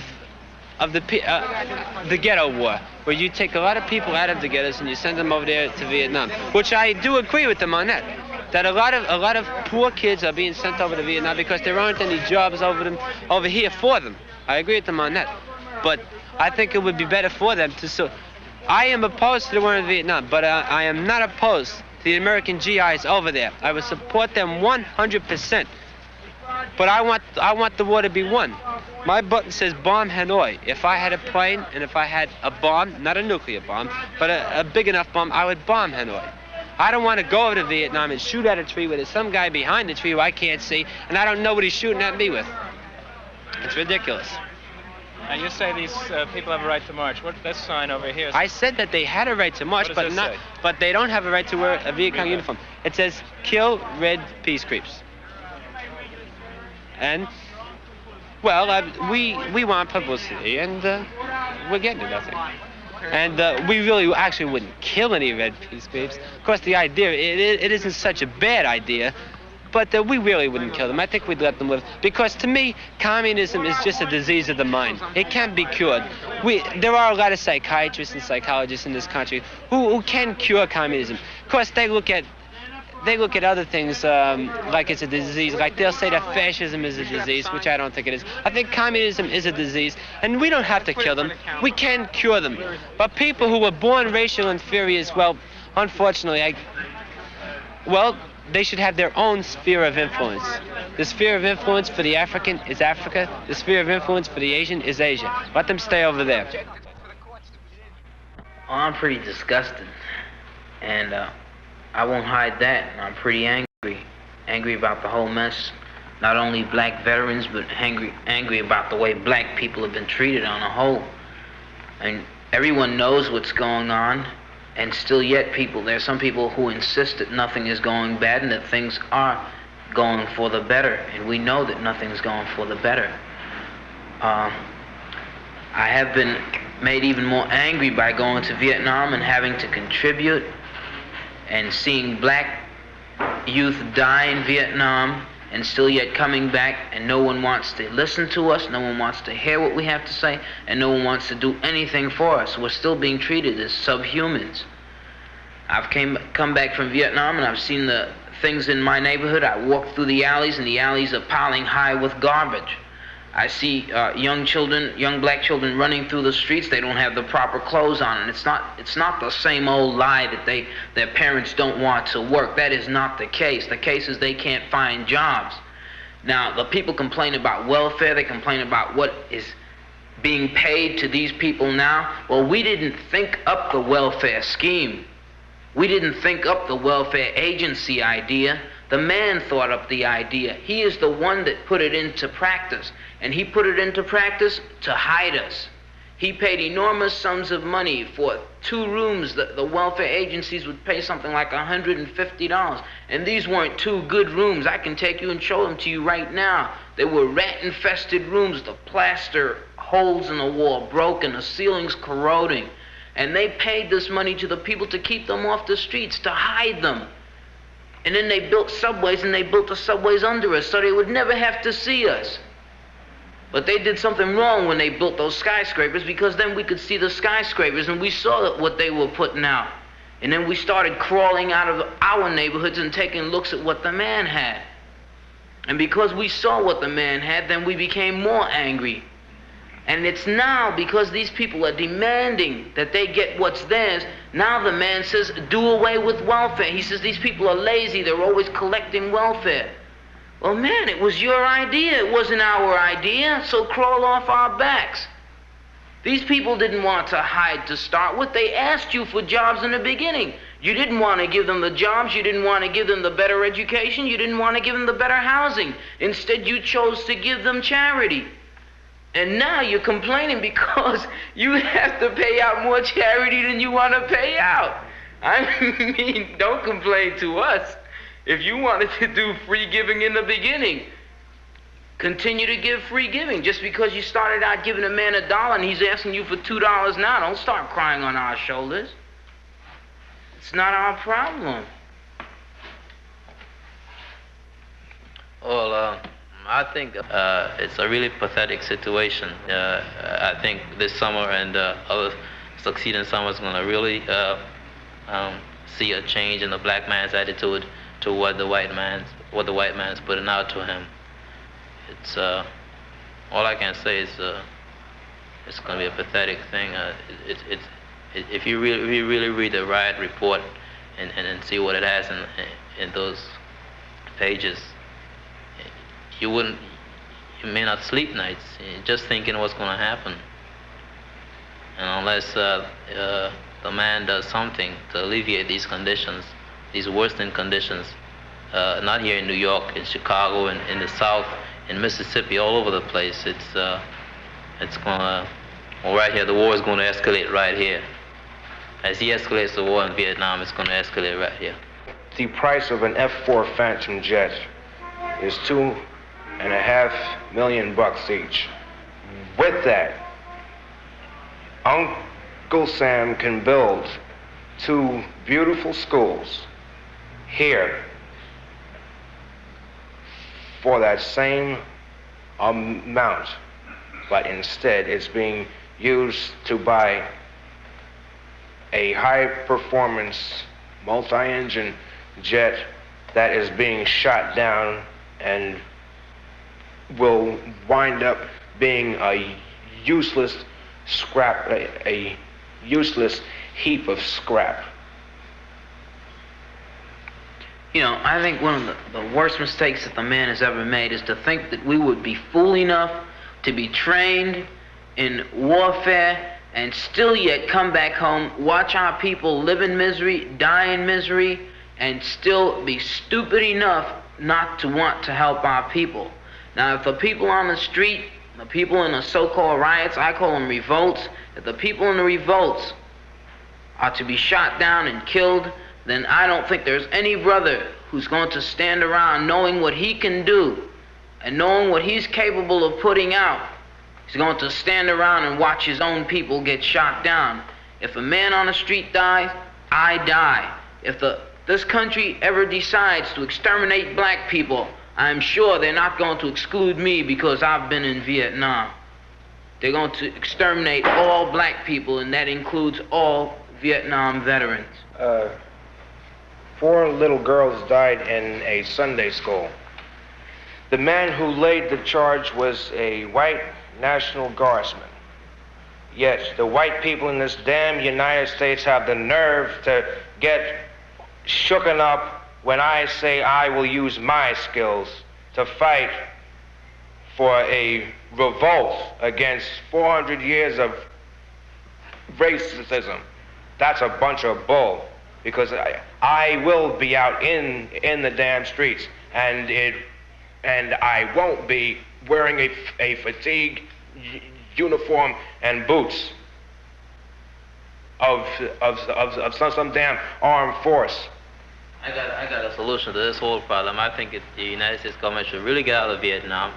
Speaker 7: the ghetto war, where you take a lot of people out of the ghettos and you send them over there to Vietnam, which I do agree with them on that. That a lot of poor kids are being sent over to Vietnam because there aren't any jobs over here for them. I agree with them on that. But I think it would be better for them to. I am opposed to the war in Vietnam, but I am not opposed to the American GIs over there. I would support them 100%. But I want the war to be won. My button says bomb Hanoi. If I had a plane and if I had a bomb, not a nuclear bomb, but a big enough bomb, I would bomb Hanoi. I don't want to go over to Vietnam and shoot at a tree where there's some guy behind the tree who I can't see, and I don't know what he's shooting at me with. It's ridiculous.
Speaker 8: Now you say these people have a right to march. What this sign over here?
Speaker 7: I said that they had a right to march, but they don't have a right to wear a Viet Cong uniform. It says kill red peace creeps. And well, we want publicity, and we're getting it, I think. And we really actually wouldn't kill any red peace creeps. Of course, the idea, it isn't such a bad idea, but we really wouldn't kill them. I think we'd let them live. Because to me, communism is just a disease of the mind. It can't be cured. There are a lot of psychiatrists and psychologists in this country who can cure communism. Of course, they look at other things like it's a disease. Like they'll say that fascism is a disease, which I don't think it is. I think communism is a disease, and we don't have to kill them. We can cure them. But people who were born racial inferiors, well, unfortunately, they should have their own sphere of influence. The sphere of influence for the African is Africa. The sphere of influence for the Asian is Asia. Let them stay over there.
Speaker 1: Oh, I'm pretty disgusted, and I won't hide that. I'm pretty angry about the whole mess. Not only black veterans, but angry about the way black people have been treated on a whole. And everyone knows what's going on, and still yet there are some people who insist that nothing is going bad and that things are going for the better, and we know that nothing's going for the better. I have been made even more angry by going to Vietnam and having to contribute and seeing black youth die in Vietnam and still yet coming back, and no one wants to listen to us, no one wants to hear what we have to say, and no one wants to do anything for us. We're still being treated as subhumans. I've come back from Vietnam and I've seen the things in my neighborhood. I walk through the alleys and the alleys are piling high with garbage. I see young black children running through the streets. They don't have the proper clothes on, and it's not the same old lie that their parents don't want to work. That is not the case. The case is they can't find jobs. Now, the people complain about welfare. They complain about what is being paid to these people now. Well, we didn't think up the welfare scheme. We didn't think up the welfare agency idea. The man thought up the idea. He is the one that put it into practice. And he put it into practice to hide us. He paid enormous sums of money for 2 rooms. The welfare agencies would pay something like $150. And these weren't 2 good rooms. I can take you and show them to you right now. They were rat-infested rooms. The plaster holes in the wall broken, the ceilings corroding. And they paid this money to the people to keep them off the streets, to hide them. And then they built subways, and they built the subways under us so they would never have to see us. But they did something wrong when they built those skyscrapers, because then we could see the skyscrapers and we saw what they were putting out. And then we started crawling out of our neighborhoods and taking looks at what the man had. And because we saw what the man had, then we became more angry. And it's now because these people are demanding that they get what's theirs. Now the man says, do away with welfare. He says these people are lazy. They're always collecting welfare. Well, man, it was your idea. It wasn't our idea. So crawl off our backs. These people didn't want to hide to start with. They asked you for jobs in the beginning. You didn't want to give them the jobs. You didn't want to give them the better education. You didn't want to give them the better housing. Instead, you chose to give them charity. And now you're complaining because you have to pay out more charity than you want to pay out. I mean, don't complain to us. If you wanted to do free giving in the beginning, continue to give free giving. Just because you started out giving a man $1 and he's asking you for $2 now, don't start crying on our shoulders. It's not our problem.
Speaker 17: Well, I think it's a really pathetic situation. I think this summer and other succeeding summers going to really see a change in the black man's attitude to what the white man's putting out to him. It's all I can say is it's going to be a pathetic thing. If you really read the riot report and see what it has in those pages, you may not sleep nights just thinking what's going to happen. And unless the man does something to alleviate these conditions, these worsening conditions, not here in New York, in Chicago, in the South, in Mississippi, all over the place, it's gonna, well, right here, the war is going to escalate right here. As he escalates the war in Vietnam, it's going to escalate right here.
Speaker 19: The price of an F-4 Phantom jet is $2.5 million each. With that, Uncle Sam can build 2 beautiful schools here for that same amount, but instead it's being used to buy a high-performance multi-engine jet that is being shot down and will wind up being a useless scrap, a useless heap of scrap.
Speaker 1: You know, I think one of the worst mistakes that the man has ever made is to think that we would be fool enough to be trained in warfare and still yet come back home, watch our people live in misery, die in misery, and still be stupid enough not to want to help our people. Now, if the people on the street, the people in the so-called riots, I call them revolts, if the people in the revolts are to be shot down and killed, then I don't think there's any brother who's going to stand around knowing what he can do and knowing what he's capable of putting out. He's going to stand around and watch his own people get shot down. If a man on the street dies, I die. If this country ever decides to exterminate black people, I'm sure they're not going to exclude me because I've been in Vietnam. They're going to exterminate all black people, and that includes all Vietnam veterans.
Speaker 19: 4 little girls died in a Sunday school. The man who laid the charge was a white National Guardsman. Yet the white people in this damn United States have the nerve to get shooken up when I say I will use my skills to fight for a revolt against 400 years of racism. That's a bunch of bull, because I will be out in the damn streets, and I won't be wearing a fatigue uniform and boots of some damn armed force.
Speaker 17: I got a solution to this whole problem. I think the United States government should really get out of Vietnam.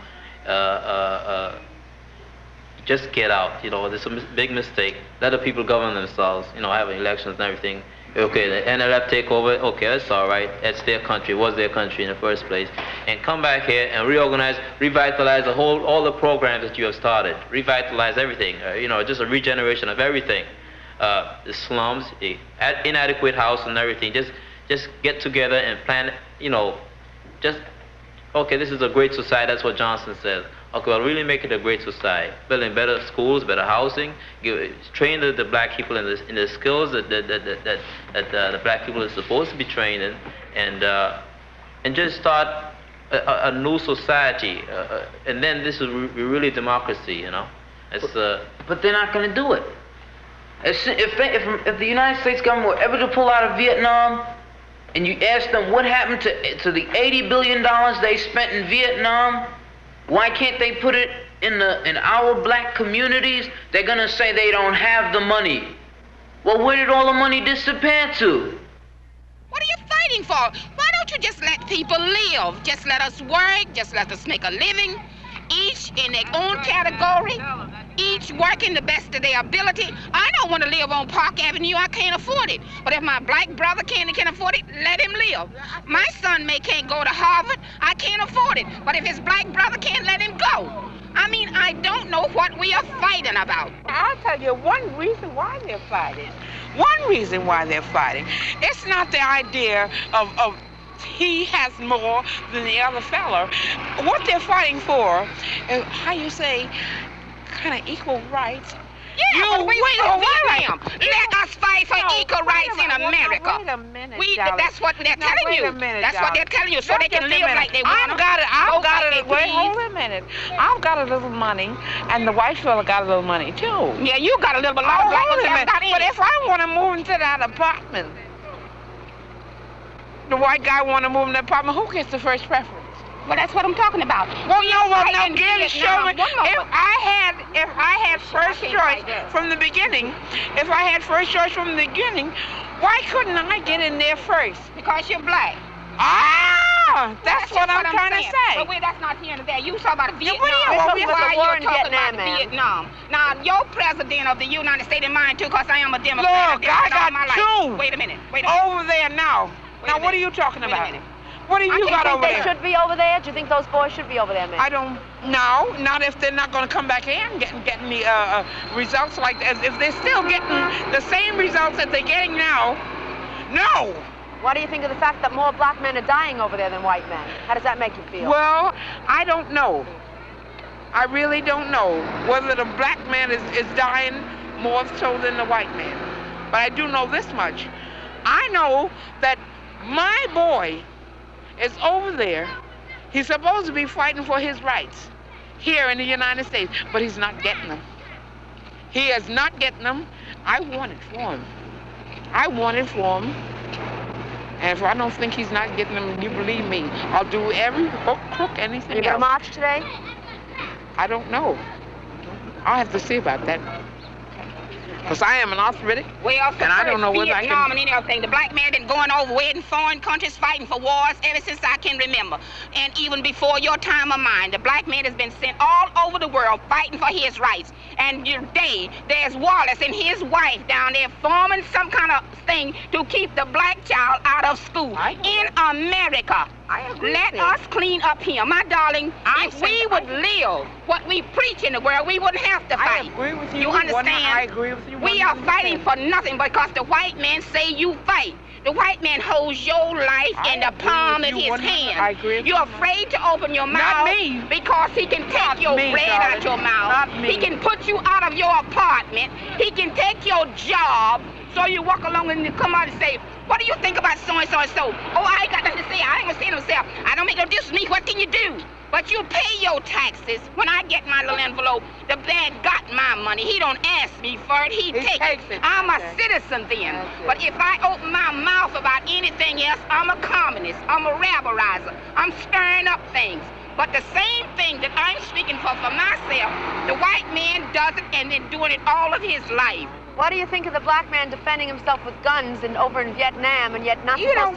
Speaker 17: Just get out. You know, there's a big mistake. Let the people govern themselves. You know, have elections and everything. Okay, the NLF take over. Okay, that's all right. That's their country. It was their country in the first place. And come back here and reorganize, revitalize all the programs that you have started. Revitalize everything. You know, just a regeneration of everything. The slums, the inadequate house and everything. Just get together and plan. You know, okay, this is a great society. That's what Johnson says. Okay, well, really make it a great society. Building better schools, better housing, train the black people in the skills that the black people are supposed to be trained in, and just start a new society. And then this is really democracy, you know. It's
Speaker 1: But they're not going to do it. If the United States government were ever to pull out of Vietnam, and you ask them what happened to the $80 billion they spent in Vietnam, why can't they put it in our black communities? They're going to say they don't have the money. Well, where did all the money disappear to?
Speaker 15: What are you fighting for? Why don't you just let people live? Just let us work, just let us make a living, each in their own category, each working the best of their ability. I don't want to live on Park Avenue. I can't afford it. But if my black brother can afford it, let him live. My son can't go to Harvard. I can't afford it. But if his black brother can't, let him go. I mean, I don't know what we are fighting about.
Speaker 13: I'll tell you one reason why they're fighting. One reason why they're fighting. It's not the idea of he has more than the other fella. What they're fighting for is, how you say, kind of equal rights.
Speaker 15: Yeah, but wait a minute. Let us fight for equal rights in America.
Speaker 13: Wait a minute,
Speaker 15: that's what they're telling you. That's what they're telling you, so they can live like they want.
Speaker 13: I've got it. Wait, hold a minute. I've got a little money, and the white fella got a little money too.
Speaker 15: Yeah, you got a little bit. A lot of black ones haven't got any.
Speaker 13: But if I want to move into that apartment, the white guy want to move in the apartment, who gets the first preference?
Speaker 15: Well, that's what I'm talking about.
Speaker 13: Well, now, again, show me. If I had first choice from the beginning, why couldn't I get in there first?
Speaker 15: Because you're black.
Speaker 13: That's what I'm trying to say.
Speaker 15: But wait, that's not here and there. You talk about Vietnam.
Speaker 11: Why
Speaker 15: you're talking about Vietnam? Now, your president of the United States, and mine too, because I am a Democrat.
Speaker 13: Look, I got two.
Speaker 15: Wait a minute.
Speaker 13: Over there now. Now, what are you talking about? What do you got over there?
Speaker 11: Do you think they should be over there? Do you think those boys should be over there, man?
Speaker 13: I don't know. Not if they're not going to come back here and getting the results like that. If they're still getting the same results that they're getting now, no.
Speaker 11: What do you think of the fact that more black men are dying over there than white men? How does that make you feel?
Speaker 13: Well, I don't know. I really don't know whether the black man is dying more so than the white man. But I do know this much. I know that my boy is over there. He's supposed to be fighting for his rights here in the United States, but he's not getting them. He is not getting them. I want it for him. And if I don't think he's not getting them, you believe me, I'll do every hook, crook, anything
Speaker 11: you gonna
Speaker 13: else.
Speaker 11: march today?
Speaker 13: I don't know. I'll have to see about that. Because I am an arthritic, and I don't know whether I can...
Speaker 15: Vietnam and any other thing. The black man been going over in foreign countries fighting for wars ever since I can remember. And even before your time of mine, the black man has been sent all over the world fighting for his rights. And today, there's Wallace and his wife down there forming some kind of thing to keep the black child out of school in America. Let us clean up here. My darling, if we would live what we preach in the world, we wouldn't have to fight.
Speaker 13: I agree with you.
Speaker 15: You understand?
Speaker 13: I agree with you.
Speaker 15: We are fighting for nothing because the white man say you fight. The white man holds your life in the palm of his hand.
Speaker 13: I agree.
Speaker 15: You're afraid to open your mouth.
Speaker 13: Not me.
Speaker 15: Because he can take your bread out your mouth.
Speaker 13: Not me.
Speaker 15: He can put you out of your apartment. He can take your job. So you walk along and you come out and say, what do you think about so-and-so and so? Oh, I ain't got nothing to say. I ain't gonna say no self. I don't make no difference to me. What can you do? But you pay your taxes. When I get my little envelope, the man got my money. He don't ask me for it. He takes it. I'm a citizen then. But if I open my mouth about anything else, I'm a communist. I'm a rabberizer. I'm stirring up things. But the same thing that I'm speaking for myself, the white man does it and been doing it all of his life.
Speaker 11: What do you think of the black man defending himself with guns over in Vietnam and yet not supposed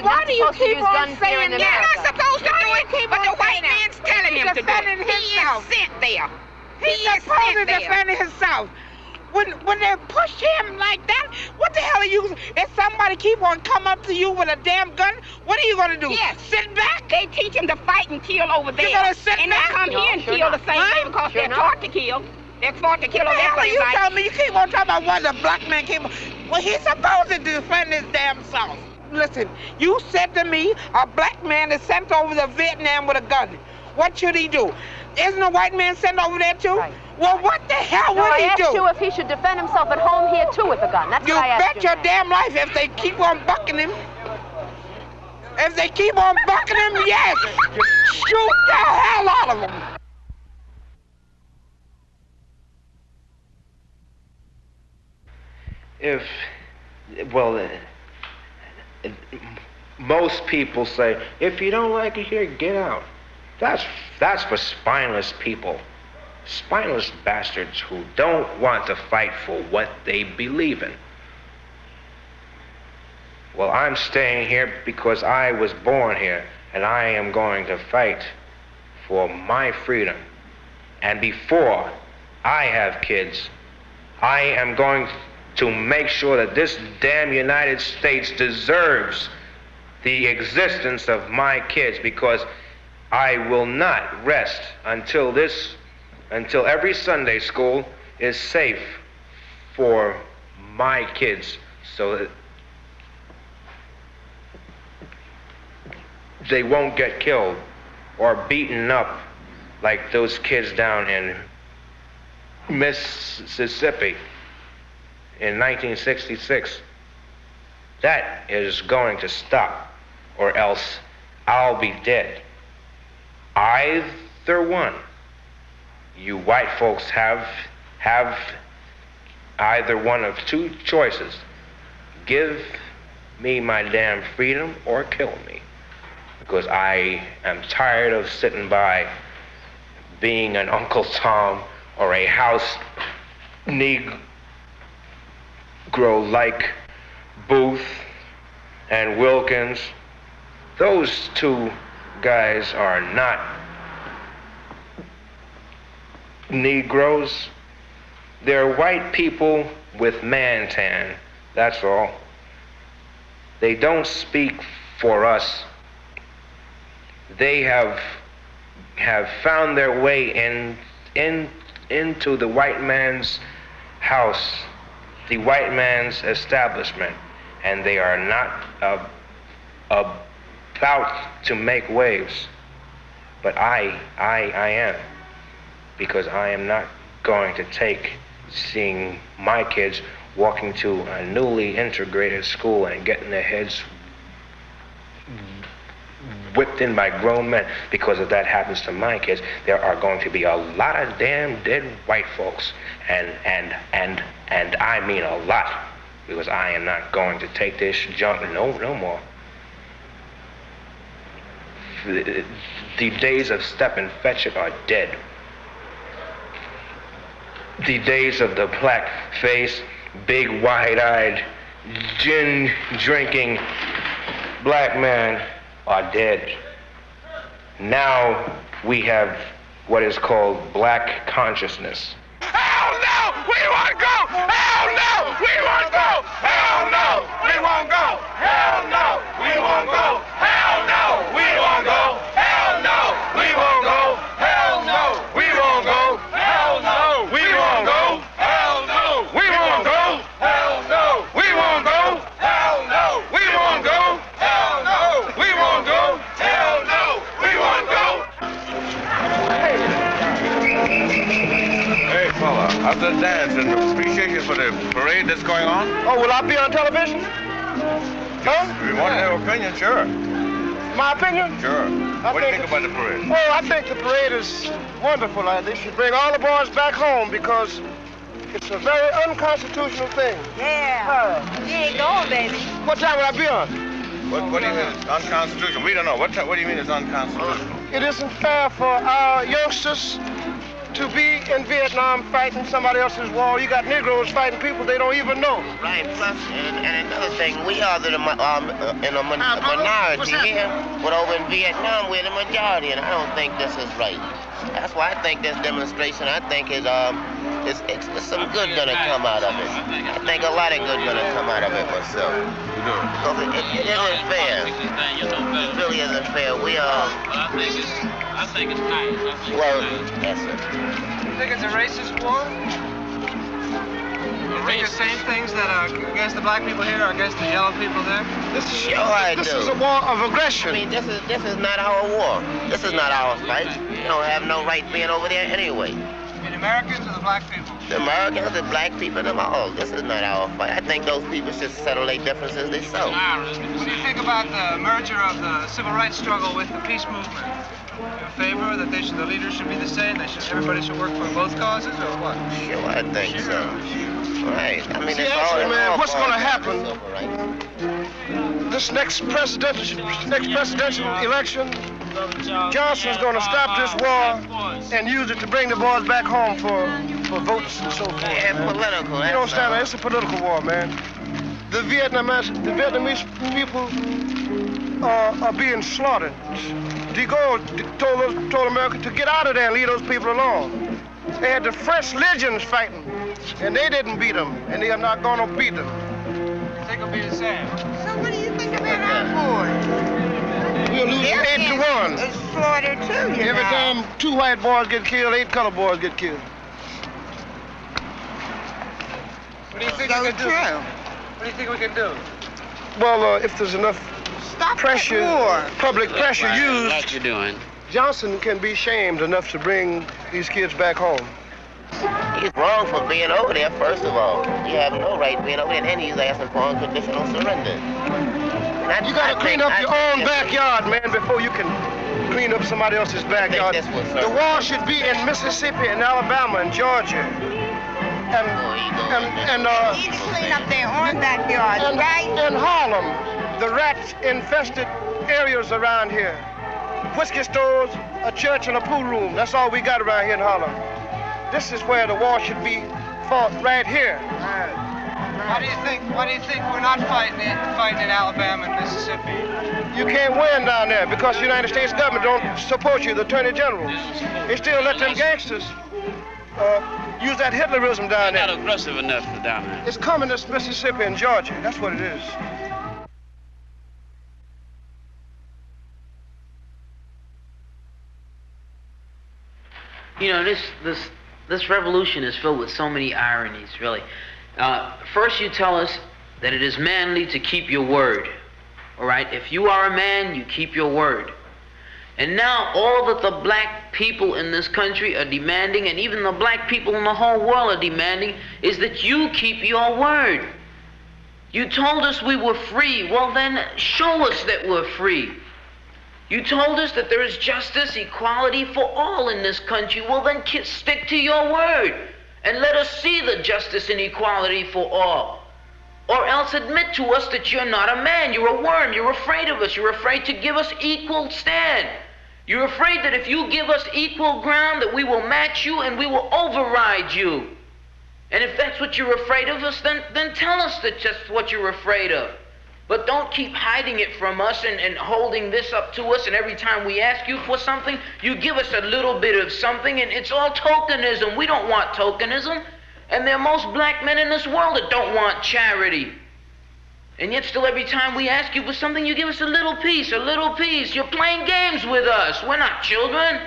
Speaker 11: to use guns here in America?
Speaker 15: You're not supposed to do it, but the white man's telling him to do it. He is sent there.
Speaker 13: He's supposed to defend himself. When they push him like that, what the hell are you? If somebody keep on come up to you with a damn gun, what are you gonna do?
Speaker 15: Yes.
Speaker 13: Sit back?
Speaker 15: They teach him to fight and kill over there.
Speaker 13: You gonna sit
Speaker 15: and
Speaker 13: back?
Speaker 15: They come here and kill the same way because they're taught to kill. They're taught to kill over there.
Speaker 13: You tell me you keep on talking about what the black man came on. Well, he's supposed to defend his damn self. Listen, you said to me a black man is sent over to Vietnam with a gun. What should he do? Isn't a white man sent over there too? Right. Well, what the hell would he do?
Speaker 11: I asked you if he should defend himself at home here too with a gun. That's what I asked you.
Speaker 13: You bet your damn life if they keep on bucking him. If they keep on bucking him, yes. Shoot the hell out of him.
Speaker 19: most people say, if you don't like it here, get out. That's for spineless people. Spineless bastards who don't want to fight for what they believe in. Well, I'm staying here because I was born here, and I am going to fight for my freedom. And before I have kids, I am going to make sure that this damn United States deserves the existence of my kids, because I will not rest until every Sunday school is safe for my kids, so that they won't get killed or beaten up like those kids down in Mississippi in 1966. That is going to stop, or else I'll be dead. Either one. You white folks have either one of two choices. Give me my damn freedom or kill me. Because I am tired of sitting by being an Uncle Tom or a house Negro like Booth and Wilkins. Those two guys are not Negroes. They're white people with man tan, that's all. They don't speak for us. They have found their way into the white man's house, the white man's establishment, and they are not about to make waves. But I am, because I am not going to take seeing my kids walking to a newly integrated school and getting their heads whipped in by grown men. Because if that happens to my kids, there are going to be a lot of damn dead white folks, and I mean a lot, because I am not going to take this junk no more. The days of step and fetch it are dead. The days of the black-faced, big, wide-eyed, gin-drinking black man are dead. Now we have what is called black consciousness.
Speaker 12: Hell no! We won't go! Hell no! We won't go! Hell no! We won't go! Hell no! We won't go! Hell no! We won't go! Hell no! We won't go! Hell no! We won't go! Hell no! We won't go! Hell no! We won't go! Hell no! We won't go! Hell no! We won't go! Hell no! We won't go! Hell no! We won't go!
Speaker 22: Hey, fella, after the dance and appreciation for the parade that's going on.
Speaker 12: Oh, will I be on television? Huh?
Speaker 22: We want your opinion, sure.
Speaker 12: My opinion?
Speaker 22: Sure. What do you think about the parade?
Speaker 12: Oh, I think the parade is wonderful. They should bring all the boys back home, because it's a very unconstitutional thing.
Speaker 4: Yeah. You ain't going, baby.
Speaker 12: What time will I be on?
Speaker 22: What do you mean it's unconstitutional? We don't know. What do you mean it's unconstitutional?
Speaker 12: It isn't fair for our youngsters to be in Vietnam fighting somebody else's war. You got Negroes fighting people they don't even know.
Speaker 2: Right, plus, and another thing, we are in a minority here, but over in Vietnam, we're the majority, and I don't think this is right. That's why I think this demonstration, I think is some good gonna come out of it. I think a lot of good gonna come out of it myself. Because it isn't fair. It really isn't fair. We are.
Speaker 7: I think it's nice.
Speaker 2: Well, yes, sir.
Speaker 16: You think it's a racist war? You think the same things that are against the black people here are against the yellow people there?
Speaker 2: This is a
Speaker 12: war of aggression.
Speaker 2: I mean, this is not our war. This is not our fight. You don't have no right being over there anyway.
Speaker 16: The Americans or the black people?
Speaker 2: The Americans, the black people, them all. This is not our fight. I think those people should settle their differences themselves.
Speaker 16: What do you think about the merger of the civil rights struggle with the peace movement? In favor that the leaders should be the same? Everybody should work for both causes, or what?
Speaker 2: Sure, I think so. Right. I mean,
Speaker 6: See,
Speaker 2: it's
Speaker 6: actually,
Speaker 2: all
Speaker 6: man, what's going to
Speaker 2: happen?
Speaker 6: happen? This next presidential election, Johnson's going to stop this war and use it to bring the boys back home for votes and so forth.
Speaker 2: Yeah, political.
Speaker 6: You don't stand there. It's a political war, man. The Vietnamese people are being slaughtered. De Gaulle told America to get out of there and leave those people alone. They had the French legions fighting, and they didn't beat them, and they are not going to beat them.
Speaker 16: I think it'll be the same.
Speaker 4: So what do you think about our boys?
Speaker 6: We'll lose 8-1.
Speaker 4: It's slaughtered too, you
Speaker 6: Every
Speaker 4: know.
Speaker 6: time 2 white boys get killed, 8 colored boys get killed.
Speaker 16: What do you think
Speaker 4: So
Speaker 16: we can do?
Speaker 4: true.
Speaker 16: What do you think we can do?
Speaker 6: Well, if there's enough pressure, public pressure used,
Speaker 7: What you doing?
Speaker 6: Johnson can be shamed enough to bring these kids back home.
Speaker 2: He's wrong for being over there, first of all. You have no right being over there, and he's asking for unconditional surrender.
Speaker 6: You got to clean up your own backyard, man, before you can clean up somebody else's backyard. The war should be in Mississippi and Alabama and Georgia. And
Speaker 4: They need to clean up their own backyard, right?
Speaker 6: In Harlem, the rat-infested areas around here. Whiskey stores, a church, and a pool room. That's all we got around here in Harlem. This is where the war should be fought, right here.
Speaker 16: Why do you think we're not fighting in Alabama and Mississippi?
Speaker 6: You can't win down there because the United States government don't support you, the attorney generals. They still let them gangsters use that Hitlerism down there.
Speaker 7: Not aggressive enough for down there.
Speaker 6: It's communist Mississippi and Georgia. That's what it is.
Speaker 1: You know, this revolution is filled with so many ironies, really. First, you tell us that it is manly to keep your word. All right? If you are a man, you keep your word. And now all that the black people in this country are demanding, and even the black people in the whole world are demanding, is that you keep your word. You told us we were free. Well, then show us that we're free. You told us that there is justice, equality for all in this country. Well, then stick to your word and let us see the justice and equality for all. Or else admit to us that you're not a man, you're a worm, you're afraid of us, you're afraid to give us equal stand. You're afraid that if you give us equal ground, that we will match you and we will override you. And if that's what you're afraid of us, then tell us that's just what you're afraid of. But don't keep hiding it from us and holding this up to us, and every time we ask you for something, you give us a little bit of something, and it's all tokenism. We don't want tokenism. And there are most black men in this world that don't want charity. And yet still every time we ask you for something, you give us a little piece, a little piece. You're playing games with us. We're not children.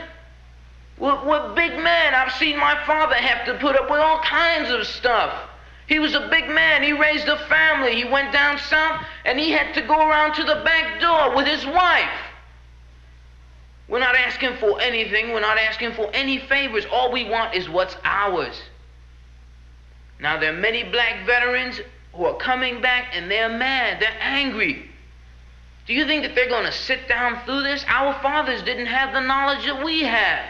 Speaker 1: We're big men. I've seen my father have to put up with all kinds of stuff. He was a big man. He raised a family. He went down south, and he had to go around to the back door with his wife. We're not asking for anything. We're not asking for any favors. All we want is what's ours. Now, there are many black veterans who are coming back, and they're mad. They're angry. Do you think that they're going to sit down through this? Our fathers didn't have the knowledge that we have.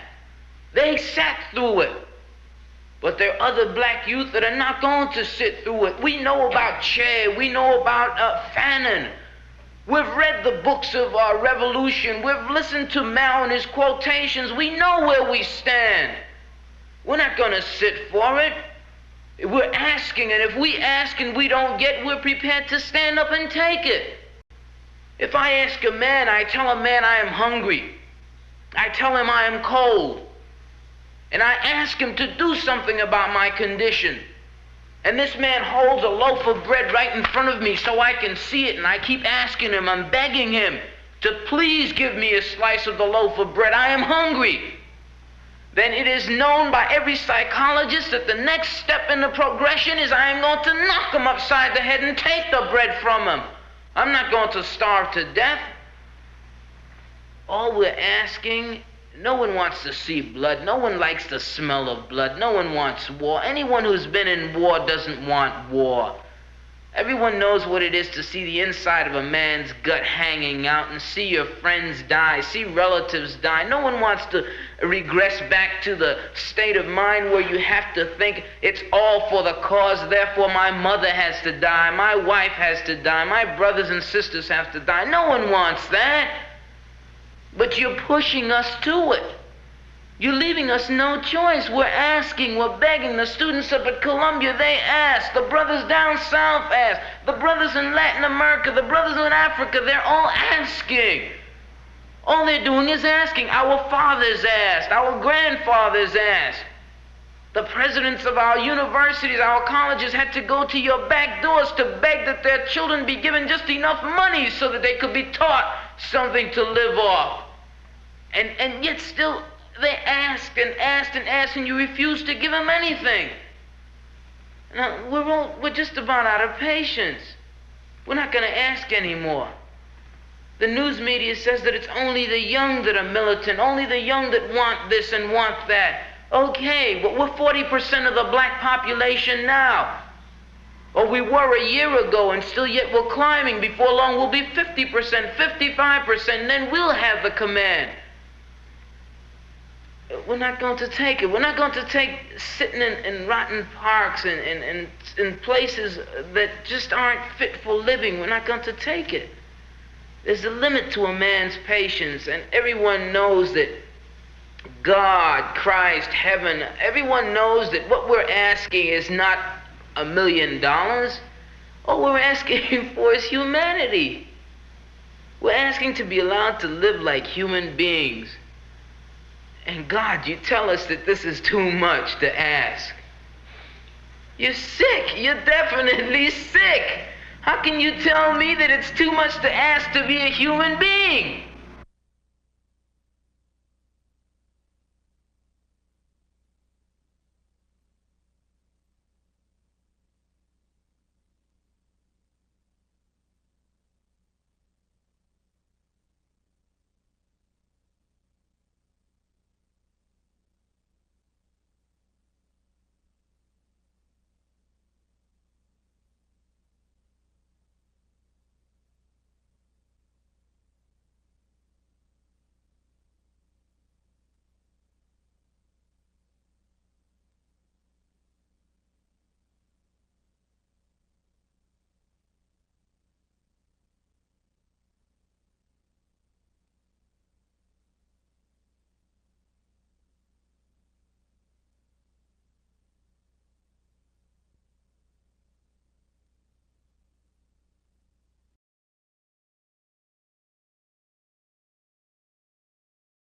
Speaker 1: They sat through it. But there are other black youth that are not going to sit through it. We know about Che. We know about Fanon. We've read the books of our revolution. We've listened to Mao and his quotations. We know where we stand. We're not going to sit for it. We're asking, and if we ask and we don't get, we're prepared to stand up and take it. If I ask a man, I tell a man I am hungry. I tell him I am cold. And I ask him to do something about my condition. And this man holds a loaf of bread right in front of me so I can see it, and I keep asking him, I'm begging him to please give me a slice of the loaf of bread. I am hungry. Then it is known by every psychologist that the next step in the progression is I am going to knock him upside the head and take the bread from him. I'm not going to starve to death. All we're asking, no one wants to see blood. No one likes the smell of blood. No one wants war. Anyone who's been in war doesn't want war. Everyone knows what it is to see the inside of a man's gut hanging out and see your friends die, see relatives die. No one wants to regress back to the state of mind where you have to think it's all for the cause, therefore my mother has to die, my wife has to die, my brothers and sisters have to die. No one wants that. But you're pushing us to it. You're leaving us no choice. We're asking, we're begging. The students up at Columbia, they ask. The brothers down south ask. The brothers in Latin America, the brothers in Africa, they're all asking. All they're doing is asking. Our fathers asked. Our grandfathers asked. The presidents of our universities, our colleges had to go to your back doors to beg that their children be given just enough money so that they could be taught something to live off. And yet still, they asked and asked and asked, and you refused to give them anything. Now, we're just about out of patience. We're not going to ask anymore. The news media says that it's only the young that are militant, only the young that want this and want that. Okay, but we're 40% of the black population now. Or we were a year ago, and still yet we're climbing. Before long, we'll be 50%, 55%, and then we'll have the command. We're not going to take it. We're not going to take sitting in rotten parks and in places that just aren't fit for living. We're not going to take it. There's a limit to a man's patience, and everyone knows that God, Christ, heaven, everyone knows that what we're asking is not $1 million. All we're asking for is humanity. We're asking to be allowed to live like human beings. And God, you tell us that this is too much to ask. You're sick. You're definitely sick. How can you tell me that it's too much to ask to be a human being?